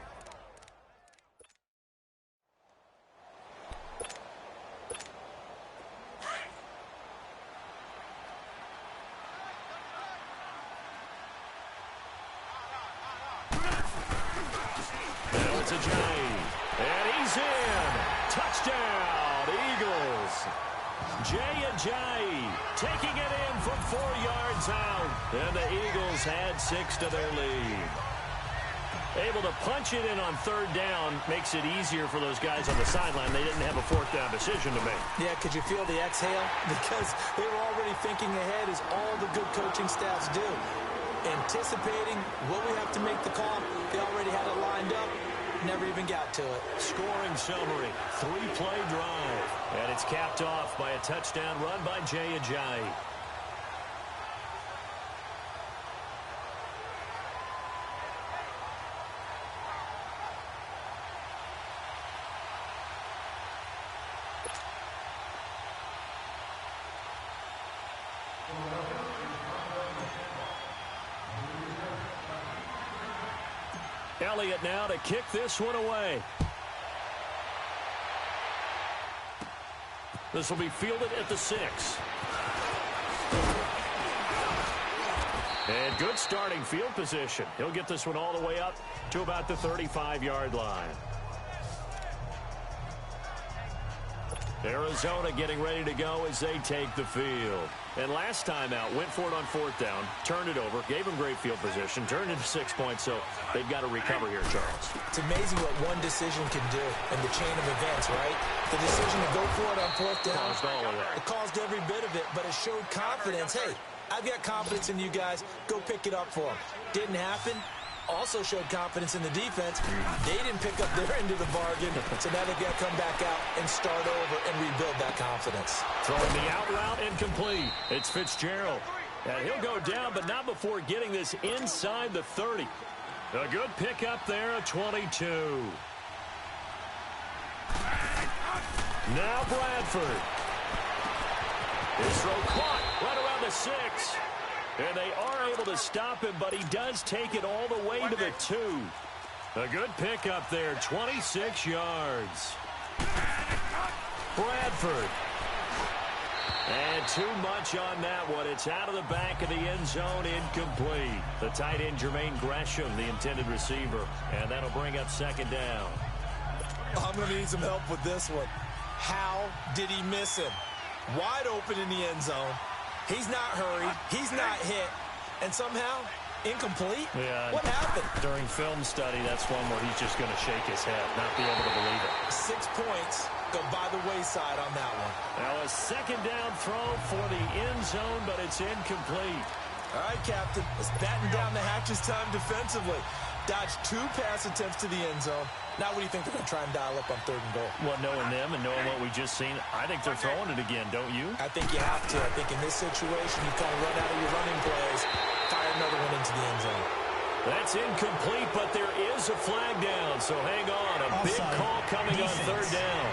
And he's in. Touchdown, Eagles. Jay Ajayi taking it in from 4 yards out. And the Eagles had 6 to their lead. Able to punch it in on third down makes it easier for those guys on the sideline. They didn't have a fourth down decision to make. Yeah, could you feel the exhale? Because they were already thinking ahead, as all the good coaching staffs do. Anticipating what we have to make the call. They already had it lined up. Never even got to it. Scoring summary, 3-play drive. And it's capped off by a touchdown run by Jay Ajayi. Elliott now to kick this one away. This will be fielded at the 6. And good starting field position. He'll get this one all the way up to about the 35-yard line. Arizona getting ready to go as they take the field. And last time out, went for it on fourth down, turned it over, gave them great field position, turned into 6 points, so they've got to recover here, Charles. It's amazing what one decision can do in the chain of events, right? The decision to go for it on fourth down, Caused all of that. it caused every bit of it, but it showed confidence. Hey, I've got confidence in you guys. Go pick it up for them. Didn't happen. Also showed confidence in the defense. They didn't pick up their end of the bargain, so now they've got to come back out and start over and rebuild that confidence. Throwing the out route incomplete. It's Fitzgerald. And he'll go down, but not before getting this inside the 30. A good pickup there at 22. Now Bradford. His throw caught right around the 6. And they are able to stop him, but he does take it all the way to the 2. A good pickup there, 26 yards. Bradford. And too much on that one. It's out of the back of the end zone, incomplete. The tight end, Jermaine Gresham, the intended receiver. And that'll bring up second down. I'm going to need some help with this one. How did he miss him? Wide open in the end zone. He's not hurried. He's not hit. And somehow, incomplete? Yeah. What happened? During film study, that's one where he's just going to shake his head, not be able to believe it. 6 points go by the wayside on that one. Now a second down throw for the end zone, but it's incomplete. All right, Captain. Let's batten down the hatches time defensively. Dodged 2 pass attempts to the end zone. Now what do you think they're going to try and dial up on 3rd and goal? Well, knowing them and knowing what we just seen, I think they're throwing it again, don't you? I think you have to. I think in this situation, you kind of run out of your running plays, fire another one into the end zone. That's incomplete, but there is a flag down, so hang on. A big call coming on 3rd down.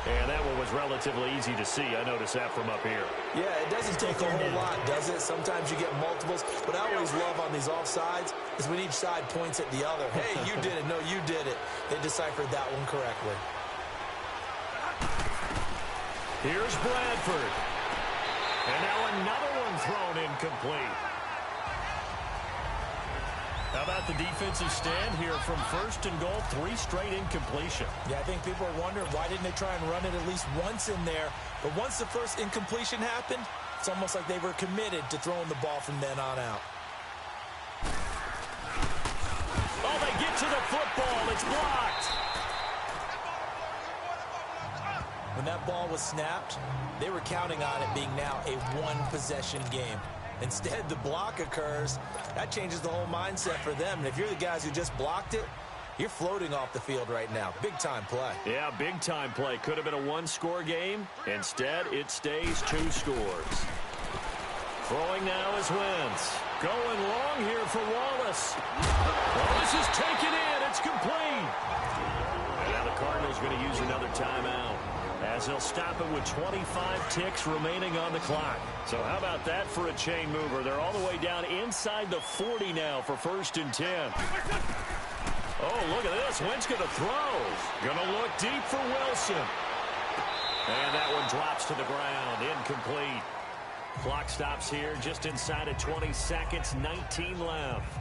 And that one was relatively easy to see. I noticed that from up here. Yeah, it doesn't take a whole lot, does it? Sometimes you get multiples. What I always love on these offsides is when each side points at the other. Hey, you did it. No, you did it. They deciphered that one correctly. Here's Bradford. And now another one thrown incomplete. How about the defensive stand here from 1st and goal, 3 straight incompletion. Yeah, I think people are wondering why didn't they try and run it at least once in there. But once the first incompletion happened, it's almost like they were committed to throwing the ball from then on out. Oh, they get to the football. It's blocked. When that ball was snapped, they were counting on it being now a 1-possession game. Instead, the block occurs. That changes the whole mindset for them. And if you're the guys who just blocked it, you're floating off the field right now. Big-time play. Yeah, big-time play. Could have been a 1-score game. Instead, it stays 2 scores. Throwing now is Wentz. Going long here for Wallace. Well, this is taken in. It's complete. And now the Cardinals going to use another timeout, as they'll stop it with 25 ticks remaining on the clock. So how about that for a chain mover? They're all the way down inside the 40 now for 1st and 10. Oh, look at this. Wentz going to throw. Going to look deep for Wilson. And that one drops to the ground. Incomplete. Clock stops here just inside of 20 seconds. 19 left.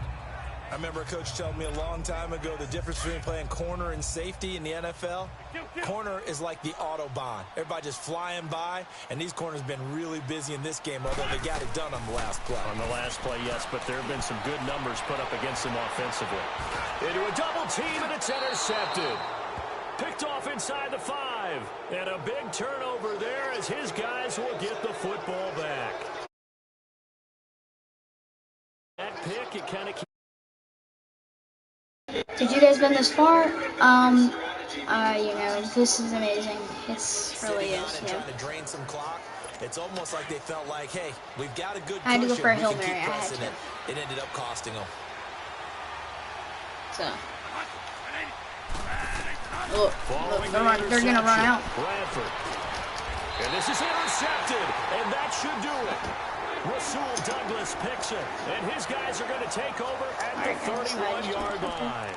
I remember a coach telling me a long time ago the difference between playing corner and safety in the NFL. Corner is like the Autobahn. Everybody just flying by, and these corners have been really busy in this game, although they got it done on the last play. On the last play, yes, but there have been some good numbers put up against them offensively. Into a double team, and it's intercepted. Picked off inside the 5. And a big turnover there as his guys will get the football back. That pick, it kind of... Did you guys been this far? You know, this is amazing. It's really is. Yeah. Trying to drain some clock. It's almost like they felt like, hey, we've got a good I had to go cushion. for a We Hail can Mary. keep I had pressing to. it. It ended up costing them. So. Look, they're gonna run out. Bradford. And this is intercepted, and that should do it. Rasul Douglas picks it, and his guys are going to take over at the 31-yard line.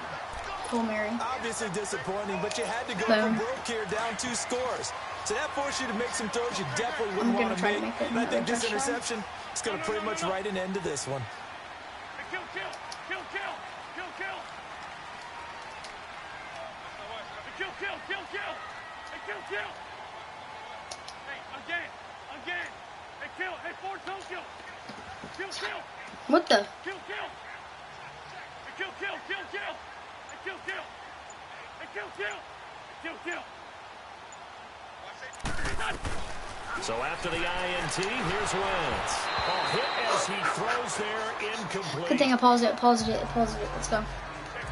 Hail Mary. Obviously disappointing, but you had to go for broke here, down 2 scores. So that forced you to make some throws you definitely wouldn't want to make. And I think this interception is going to pretty much write an end to this one. Kill. Hey, again. Hey, kill. Hey, force home kill. Kill. What the? Kill. Hey, kill. Hey, kill. So after the INT, here's Wentz. A hit as he throws there, incomplete. Good thing I paused it. Paused it. Let's go.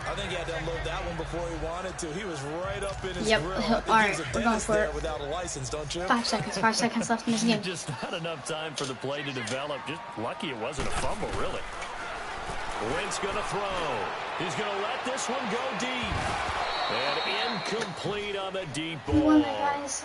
I think he had to unload that one before he wanted to. He was right up in his Yep. grill. All right, we're going for it. Without a license, don't you? 5 seconds. 5 seconds left in this game. Just not enough time for the play to develop. Just lucky it wasn't a fumble, really. Wentz going to throw. He's going to let this one go deep. And incomplete on the deep ball. You won that, guys.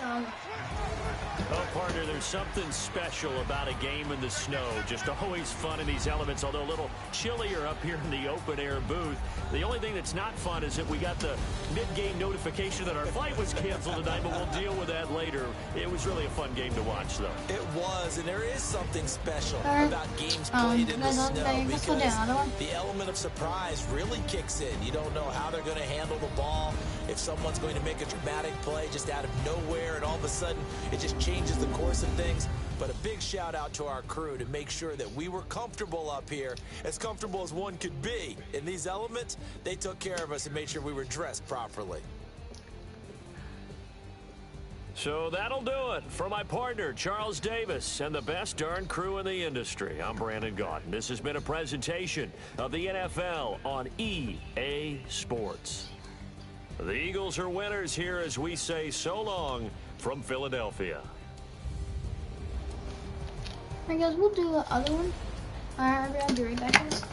Oh, partner, there's something special about a game in the snow. Just always fun in these elements, although a little chillier up here in the open-air booth. The only thing that's not fun is that we got the mid-game notification that our flight was canceled tonight, but we'll deal with that later. It was really a fun game to watch, though. It was, and there is something special about games played in the snow because the element of surprise really kicks in. You don't know how they're going to handle the ball, if someone's going to make a dramatic play just out of nowhere, and all of a sudden it just changes the course of things. But a big shout out to our crew to make sure that we were comfortable up here, as comfortable as one could be. In these elements, they took care of us and made sure we were dressed properly. So that'll do it for my partner, Charles Davis, and the best darn crew in the industry. I'm Brandon Gaudin. This has been a presentation of the NFL on EA Sports. The Eagles are winners here as we say so long from Philadelphia. Alright, guys, we'll do the other one. Alright, I'll be right back, guys.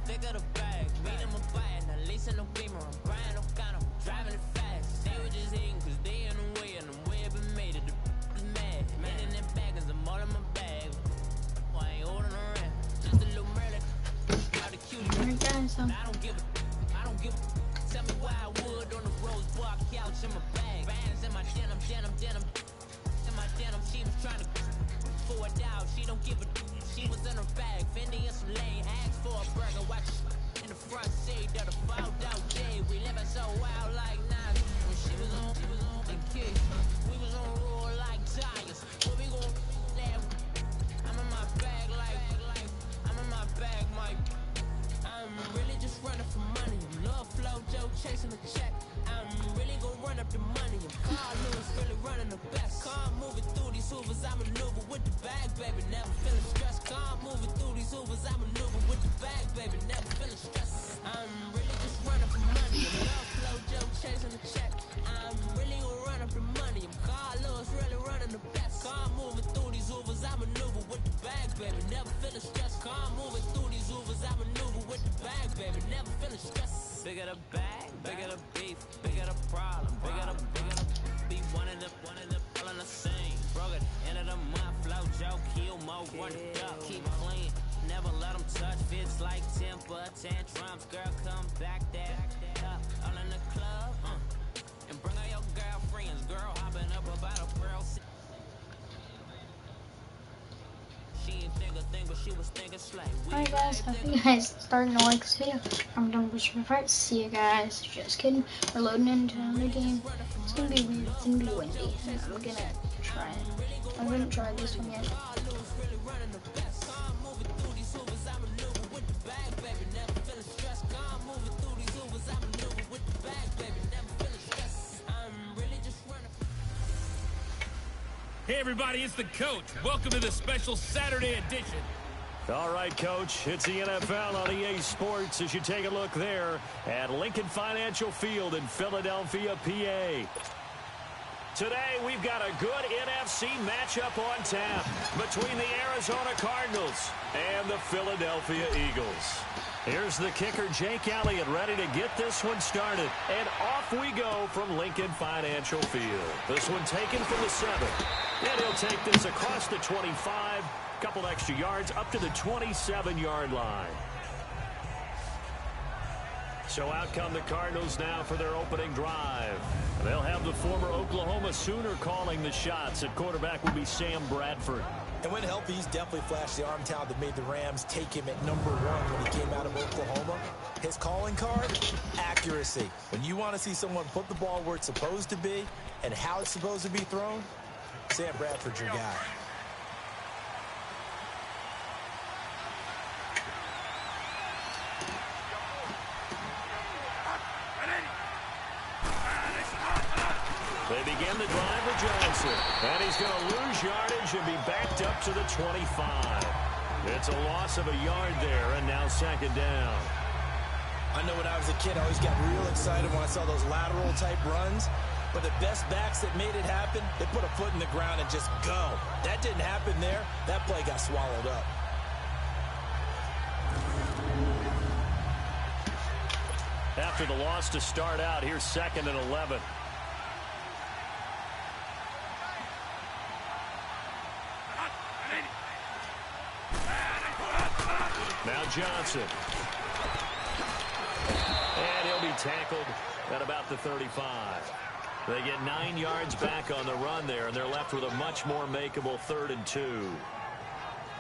Thicker the bag. Meet them a buying, at least in the beamer. I'm Brian O'Connor, driving it fast. They were just hating cause they in the way, and the way I've been made it. The is mad. Man in them baggins, I'm all in my bag. I ain't holding around. Just a little Merlin. How the cute. I don't give a. Tell me why I would on the rose bar couch in my bag. Bands in my denim. In my denim, she was trying to pour it out. She don't give a. She was in her bag, Fendi and some lane. Asked for a burger, watch in the front seat of the fouled out day. We living so wild like Nas. When she was on the kick, we was on roll like tires. What we gon' that? I'm in my bag like I'm in my bag, Mike. I'm really just running for money. Love flow, Joe chasing the check. I'm really gon' run up the money. And Carl Lewis really running the best. Car moving through these hoovers, I maneuver with the bag, baby. Never feeling stressed. Car moving through these hoovers, I maneuver with the bag, baby. Never feeling stressed. I'm really just running for money. And love flow, Joe chasing the check. I'm really gon' run up the money. And Carl Lewis really running the best. Car moving through these hoovers, I maneuver with the bag, baby. Never feeling stressed. Car moving through these hoovers, I maneuver with the bag, baby. Never bag, bigger the beef, bigger the problem, bigger the be one of the all in the same. Broke it, end of the month, flow joke, kill mo, run it up, keep clean. Never let them touch, fits like temper, tantrums, girl, come back there. All in the club, and bring all your girlfriends, girl, hopping up about a pearl. She ain't think a thing, but she was thinking slay. Alright guys, hope you guys starting to like this video. I'm done with your part. See you guys. Just kidding. We're loading into another game. It's gonna be weird, it's gonna be windy. And I'm gonna try it. I haven't tried this one yet. Hey everybody, it's the coach. Welcome to the special Saturday edition. All right, Coach, it's the NFL on EA Sports as you take a look there at Lincoln Financial Field in Philadelphia, PA. Today, we've got a good NFC matchup on tap between the Arizona Cardinals and the Philadelphia Eagles. Here's the kicker, Jake Elliott, ready to get this one started. And off we go from Lincoln Financial Field. This one taken from the 7. And he'll take this across the 25. Couple extra yards up to the 27-yard line. So out come the Cardinals now for their opening drive. They'll have the former Oklahoma Sooner calling the shots. At quarterback will be Sam Bradford. And when healthy, he's definitely flashed the arm talent that made the Rams take him at number 1 when he came out of Oklahoma. His calling card, accuracy. When you want to see someone put the ball where it's supposed to be and how it's supposed to be thrown, Sam Bradford's your guy. They begin the drive with Johnson. And he's going to lose yardage and be backed up to the 25. It's a loss of a yard there, and now second down. I know when I was a kid, I always got real excited when I saw those lateral-type runs. But the best backs that made it happen, they put a foot in the ground and just go. That didn't happen there. That play got swallowed up. After the loss to start out, here's 2nd and 11. Now Johnson. And he'll be tackled at about the 35. They get 9 yards back on the run there, and they're left with a much more makeable 3rd and 2.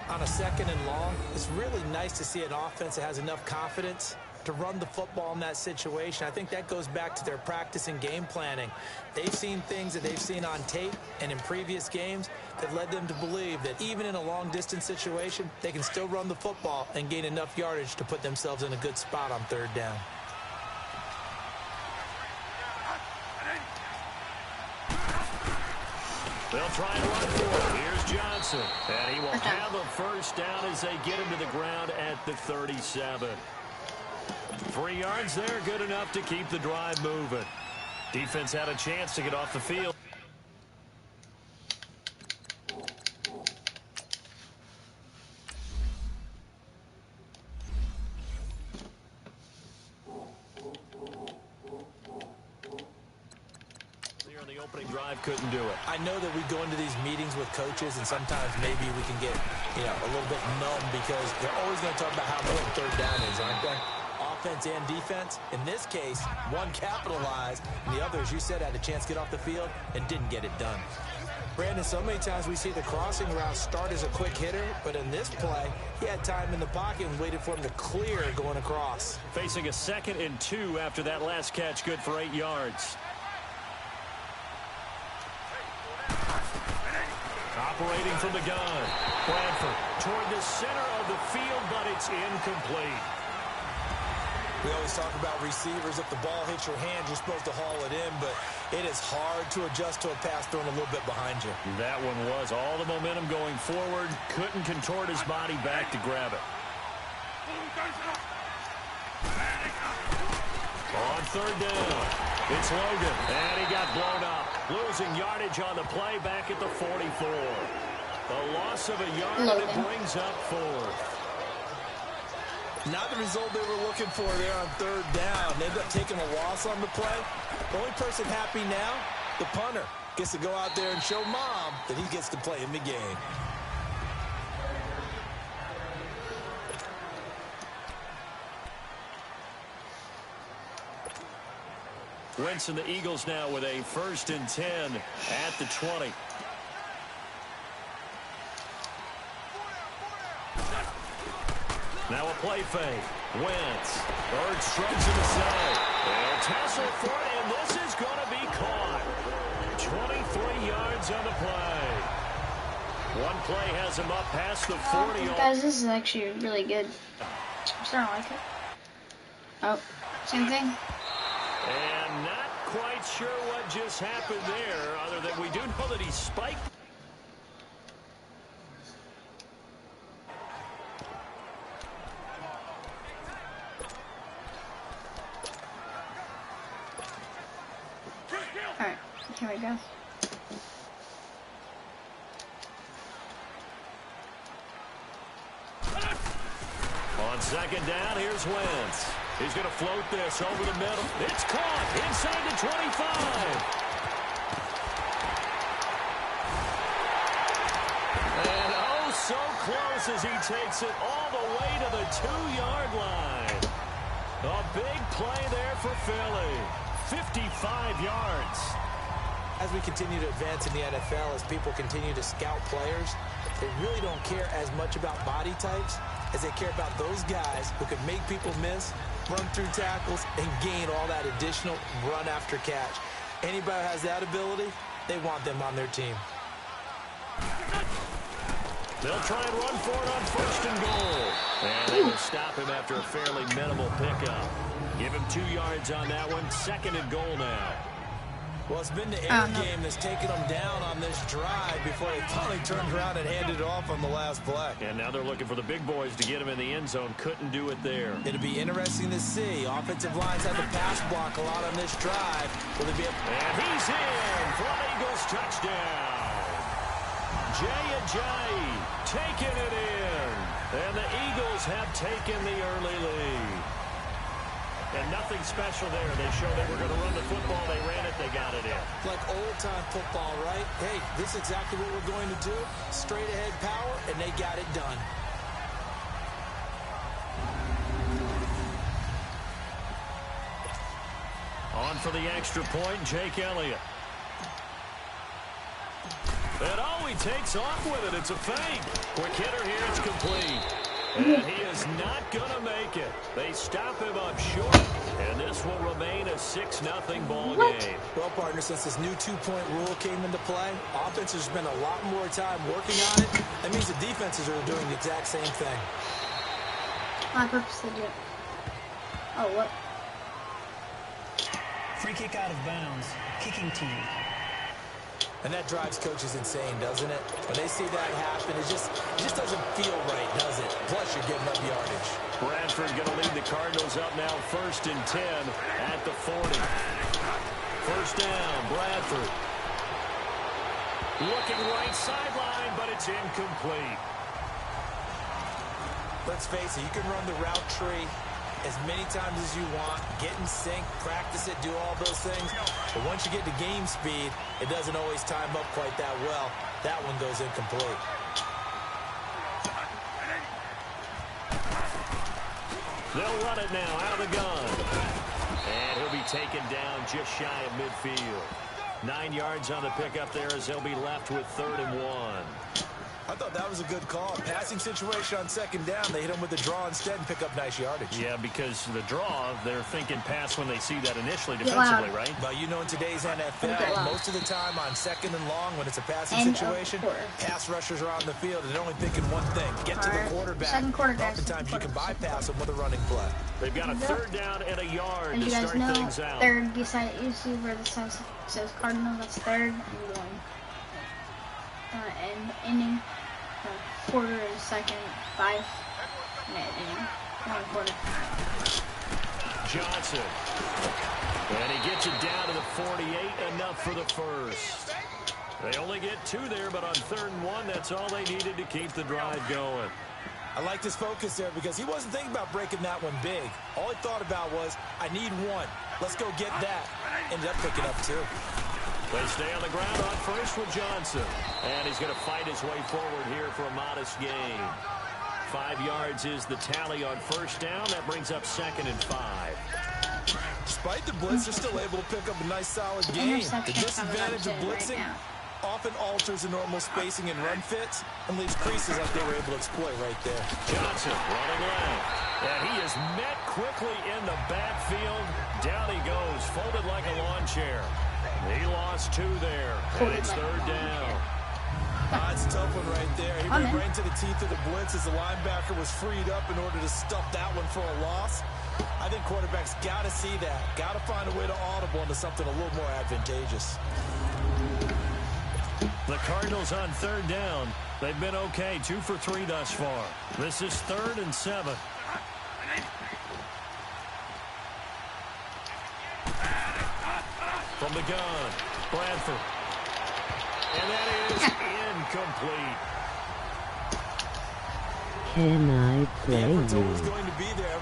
On a 2nd and long, it's really nice to see an offense that has enough confidence to run the football in that situation. I think that goes back to their practice and game planning. They've seen things that they've seen on tape and in previous games that led them to believe that even in a long-distance situation, they can still run the football and gain enough yardage to put themselves in a good spot on 3rd down. They'll try and run for it. Here's Johnson. And he will have a first down as they get him to the ground at the 37. 3 yards there, good enough to keep the drive moving. Defense had a chance to get off the field. The opening drive couldn't do it. I know that we go into these meetings with coaches, and sometimes maybe we can get, a little bit numb because they're always going to talk about how important 3rd down is, aren't they? Offense and defense. In this case, one capitalized, and the other, as you said, had a chance to get off the field and didn't get it done. Brandon, so many times we see the crossing route start as a quick hitter, but in this play, he had time in the pocket and waited for him to clear going across. Facing a 2nd and 2 after that last catch, good for 8 yards. Operating from the gun. Bradford toward the center of the field, but it's incomplete. We always talk about receivers. If the ball hits your hand, you're supposed to haul it in, but it is hard to adjust to a pass thrown a little bit behind you. That one was all the momentum going forward. Couldn't contort his body back to grab it. On 3rd down, it's Logan, and he got blown up. Losing yardage on the play back at the 44. The loss of a yard that brings up 4th. Not the result they were looking for there on third down. They ended up taking a loss on the play. The only person happy now, the punter, gets to go out there and show Mom that he gets to play in the game. Wentz and the Eagles now with a 1st and 10 at the 20. Now a play fake. Wentz. Bird strikes in the zone. They'll tussle for it, and this is going to be caught. 23 yards on the play. One play has him up past the 40. Guys, this is actually really good. I'm starting to like it. Oh, same thing. And not quite sure what just happened there, other than we do know that he spiked. Alright, here we go. On 2nd down, here's Wentz. He's going to float this over the middle. It's caught inside the 25. And oh, so close as he takes it all the way to the 2-yard line. A big play there for Philly. 55 yards. As we continue to advance in the NFL, as people continue to scout players, they really don't care as much about body types as they care about those guys who can make people miss, run through tackles, and gain all that additional run after catch. Anybody who has that ability, they want them on their team. They'll try and run for it on 1st and goal. And they will stop him after a fairly minimal pickup. Give him 2 yards on that one. 2nd and goal now. Well, it's been the air game that's taken them down on this drive before they finally turned around and handed it off on the last play. And now they're looking for the big boys to get him in the end zone. Couldn't do it there. It'll be interesting to see. Offensive lines have the pass block a lot on this drive. Will they be able... And he's in for an Eagles touchdown. Jay Ajayi taking it in. And the Eagles have taken the early lead. And nothing special there. They showed they were going to run the football. They ran it. They got it in. Like old-time football, right? Hey, this is exactly what we're going to do. Straight-ahead power, and they got it done. On for the extra point, Jake Elliott. And oh, he takes off with it. It's a fake. Quick hitter here. It's complete. And he is not going to make it. They stop him up short, and this will remain a 6-0 ball game. Well, partner, since this new two-point rule came into play, offenses spend a lot more time working on it. That means the defenses are doing the exact same thing. I purposely did. Oh, what? Free kick out of bounds. Kicking team. And that drives coaches insane, doesn't it? When they see that happen, it just doesn't feel right, does it? Plus, you're giving up yardage. Bradford going to lead the Cardinals up now 1st and 10 at the 40. 1st down, Bradford. Looking right sideline, but it's incomplete. Let's face it, you can run the route tree as many times as you want, get in sync, practice it, do all those things. But once you get to game speed, it doesn't always time up quite that well. That one goes incomplete. They'll run it now out of the gun. And he'll be taken down just shy of midfield. 9 yards on the pickup there as they'll be left with 3rd and 1. I thought that was a good call. Passing situation on 2nd down. They hit him with the draw instead and pick up nice yardage. Yeah, because the draw, they're thinking pass when they see that initially defensively, right? But you know in today's NFL, most of the time on 2nd and long when it's a passing situation, pass rushers are on the field and they're only thinking one thing, get to the quarterback. Oftentimes you can bypass them with a running play. They've got a 3rd down and a yard to start things out. Third, you see where the says Cardinals, that's 3rd and 1. And inning, quarter and 2nd, 5 inning, 1 quarter. Johnson. And he gets it down to the 48, enough for the 1st. They only get 2 there, but on 3rd and 1, that's all they needed to keep the drive going. I like his focus there because he wasn't thinking about breaking that one big. All he thought about was, I need one. Let's go get that. Ended up picking up two. They stay on the ground on first with Johnson. And he's going to fight his way forward here for a modest gain. 5 yards is the tally on first down. That brings up 2nd and 5. Despite the blitz, they're still able to pick up a nice solid gain. The disadvantage of blitzing often alters the normal spacing and run fits and leaves creases like they were able to exploit right there. Johnson running left. And he is met quickly in the backfield. Down he goes, folded like a lawn chair. He lost 2 there, and it's 3rd down. It's a tough one right there. He ran right into the teeth of the blitz as the linebacker was freed up in order to stuff that one for a loss. I think quarterbacks got to see that. Got to find a way to audible into something a little more advantageous. The Cardinals on 3rd down. They've been okay, 2 for 3 thus far. This is 3rd and 7. From the gun, Bradford. And that is incomplete. Can I play you? Going to be there.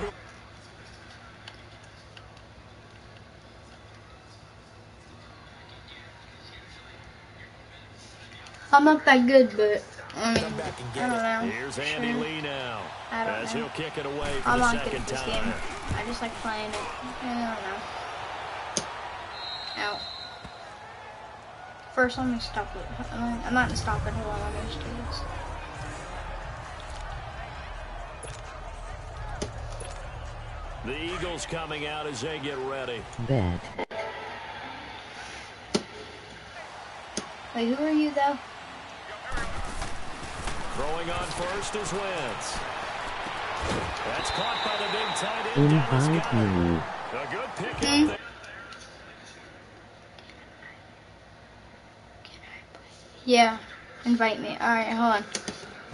I'm not that good, but I don't know. Here's Andy Lee now. As he'll kick it away for the second time. Game. I just like playing it. I don't know. Out. First, let me stop it. I'm not stopping. Hold on, let me just do this. The Eagles coming out as they get ready. Bet. Wait, who are you, though? Throwing on first is Wentz. That's caught by the big tight end. Invite me. A good pick up there. Yeah, invite me. All right, hold on.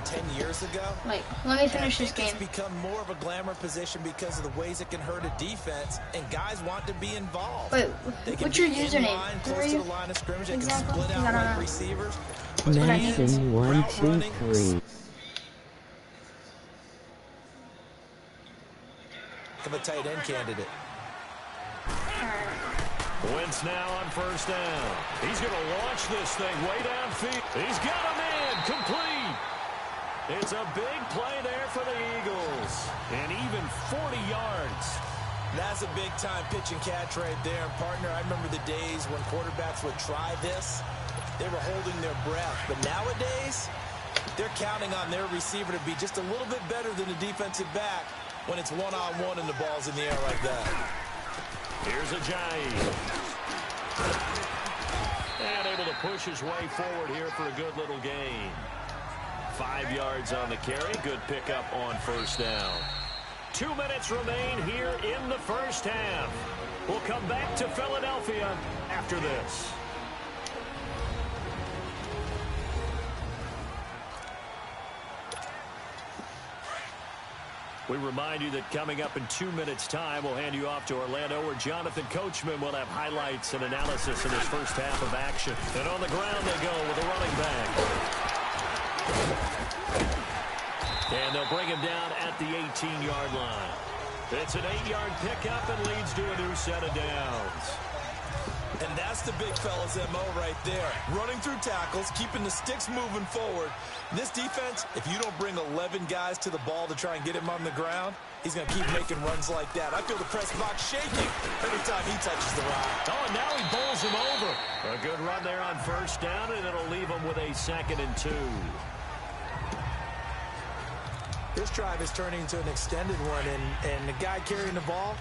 10 years ago. Wait, let me finish this game. It's become more of a glamour position because of the ways it can hurt a defense, and guys want to be involved. Wait, what's your username? Who are you? Exactly. Split out wide receivers. Madison 1, 2, 3. Of a tight end candidate. Wentz now on first down. He's going to launch this thing way downfield. He's got a man complete. It's a big play there for the Eagles. And even 40 yards. That's a big-time pitch and catch right there. And, partner, I remember the days when quarterbacks would try this. They were holding their breath. But nowadays, they're counting on their receiver to be just a little bit better than the defensive back when it's one-on-one and the ball's in the air like that. Here's Ajayi. And able to push his way forward here for a good little gain. 5 yards on the carry. Good pickup on first down. 2 minutes remain here in the first half. We'll come back to Philadelphia after this. We remind you that coming up in 2 minutes' time, we'll hand you off to Orlando, where Jonathan Coachman will have highlights and analysis in his first half of action. And on the ground they go with a running back. And they'll bring him down at the 18-yard line. It's an 8-yard pickup and leads to a new set of downs. And that's the big fella's MO right there. Running through tackles, keeping the sticks moving forward. This defense, if you don't bring 11 guys to the ball to try and get him on the ground, he's going to keep making runs like that. I feel the press box shaking every time he touches the rock. Oh, and now he bowls him over. A good run there on first down, and it'll leave him with a 2nd and 2. This drive is turning into an extended one, and the guy carrying the ball,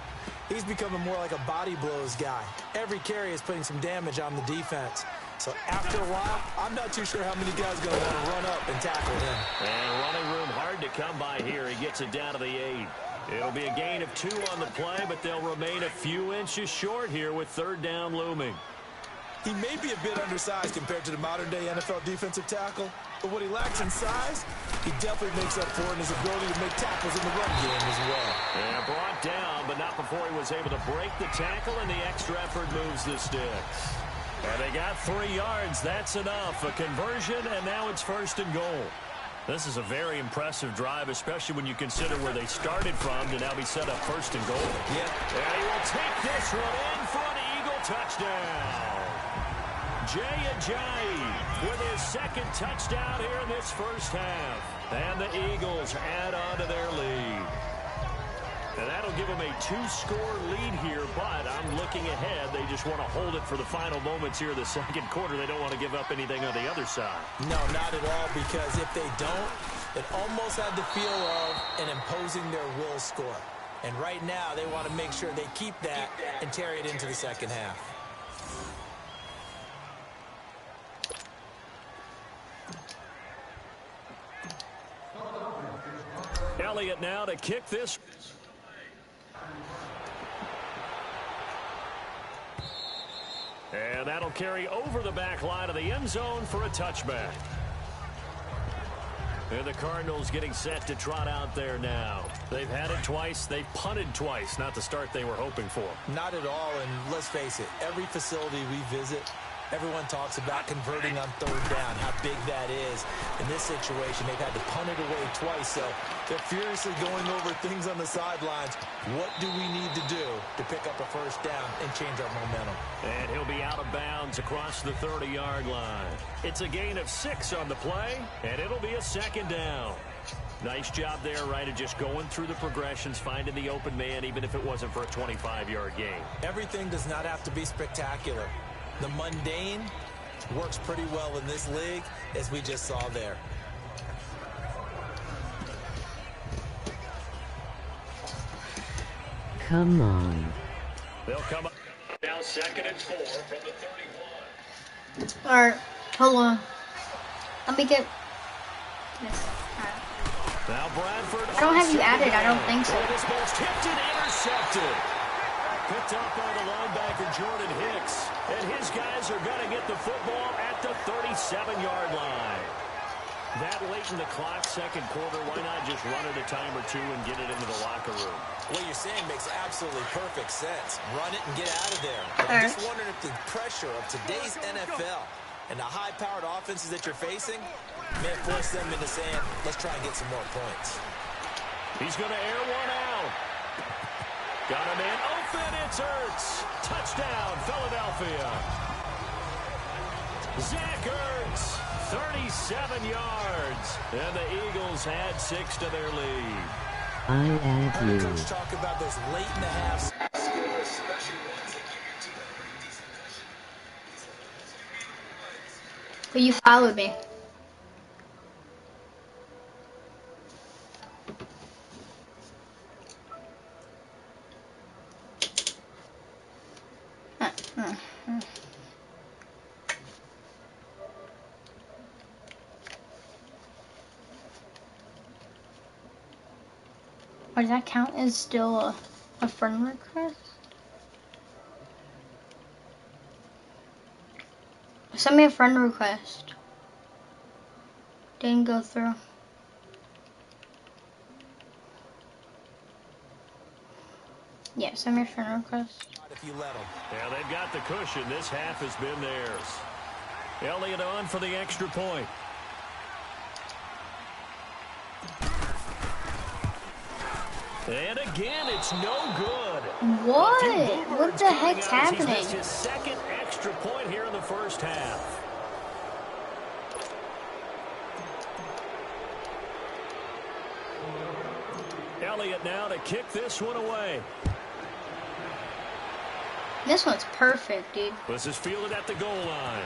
he's becoming more like a body blows guy. Every carry is putting some damage on the defense. So after a while, I'm not too sure how many guys are going to want to run up and tackle him. And running room hard to come by here. He gets it down to the 8. It'll be a gain of 2 on the play, but they'll remain a few inches short here with 3rd down looming. He may be a bit undersized compared to the modern-day NFL defensive tackle, but what he lacks in size, he definitely makes up for in his ability to make tackles in the run game as well. And brought down, but not before he was able to break the tackle, and the extra effort moves the sticks. And they got 3 yards. That's enough. A conversion, and now it's 1st and goal. This is a very impressive drive, especially when you consider where they started from to now be set up first and goal. Yep. And he will take this one in for an Eagle touchdown. Jay Ajayi with his second touchdown here in this first half. And the Eagles add on to their lead. And that'll give them a 2-score lead here, but I'm looking ahead. They just want to hold it for the final moments here in the second quarter. They don't want to give up anything on the other side. No, not at all, because if they don't, it almost had the feel of an imposing their will score. And right now, they want to make sure they keep that and carry it into the second half. Elliott now to kick this. And that'll carry over the back line of the end zone for a touchback. And the Cardinals getting set to trot out there now. They've had it twice. They've punted twice. Not the start they were hoping for. Not at all, and let's face it, every facility we visit, everyone talks about converting on third down, how big that is. In this situation, they've had to punt it away twice, so they're furiously going over things on the sidelines. What do we need to do to pick up a first down and change our momentum? And he'll be out of bounds across the 30-yard line. It's a gain of 6 on the play, and it'll be a second down. Nice job there, right, of just going through the progressions, finding the open man, even if it wasn't for a 25-yard gain. Everything does not have to be spectacular. The mundane works pretty well in this league, as we just saw there. Come on. They'll come up now 2nd and 4 from the 31. Alright, hold on. Let me get this. Now Bradford. I don't have you added, I don't think so. This ball's tipped and intercepted. Picked up by the linebacker, Jordan Hicks. And his guys are going to get the football at the 37-yard line. That late in the clock, second quarter, why not just run it a time or two and get it into the locker room? What you're saying makes absolutely perfect sense. Run it and get out of there. But I'm just wondering if the pressure of today's NFL and the high-powered offenses that you're facing may force them into saying, let's try and get some more points. He's going to air one out. Got a man open, it's Ertz. Touchdown, Philadelphia. Zach Ertz, 37 yards. And the Eagles add 6 to their lead. I add you. Coach, talk about those late in the half. But you followed me. Does that count as still a friend request? Send me a friend request. Didn't go through. Yeah, send me a friend request. If you let them. Yeah, they've got the cushion. This half has been theirs. Elliott on for the extra point. And again, it's no good. What? What the heck's happening? He's missed his second extra point here in the first half. Elliott now to kick this one away. This one's perfect, dude. This is fielded at the goal line.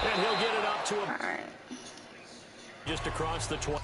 And he'll get it up to him. All right. Just across the 20.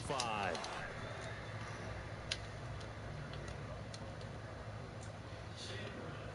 5.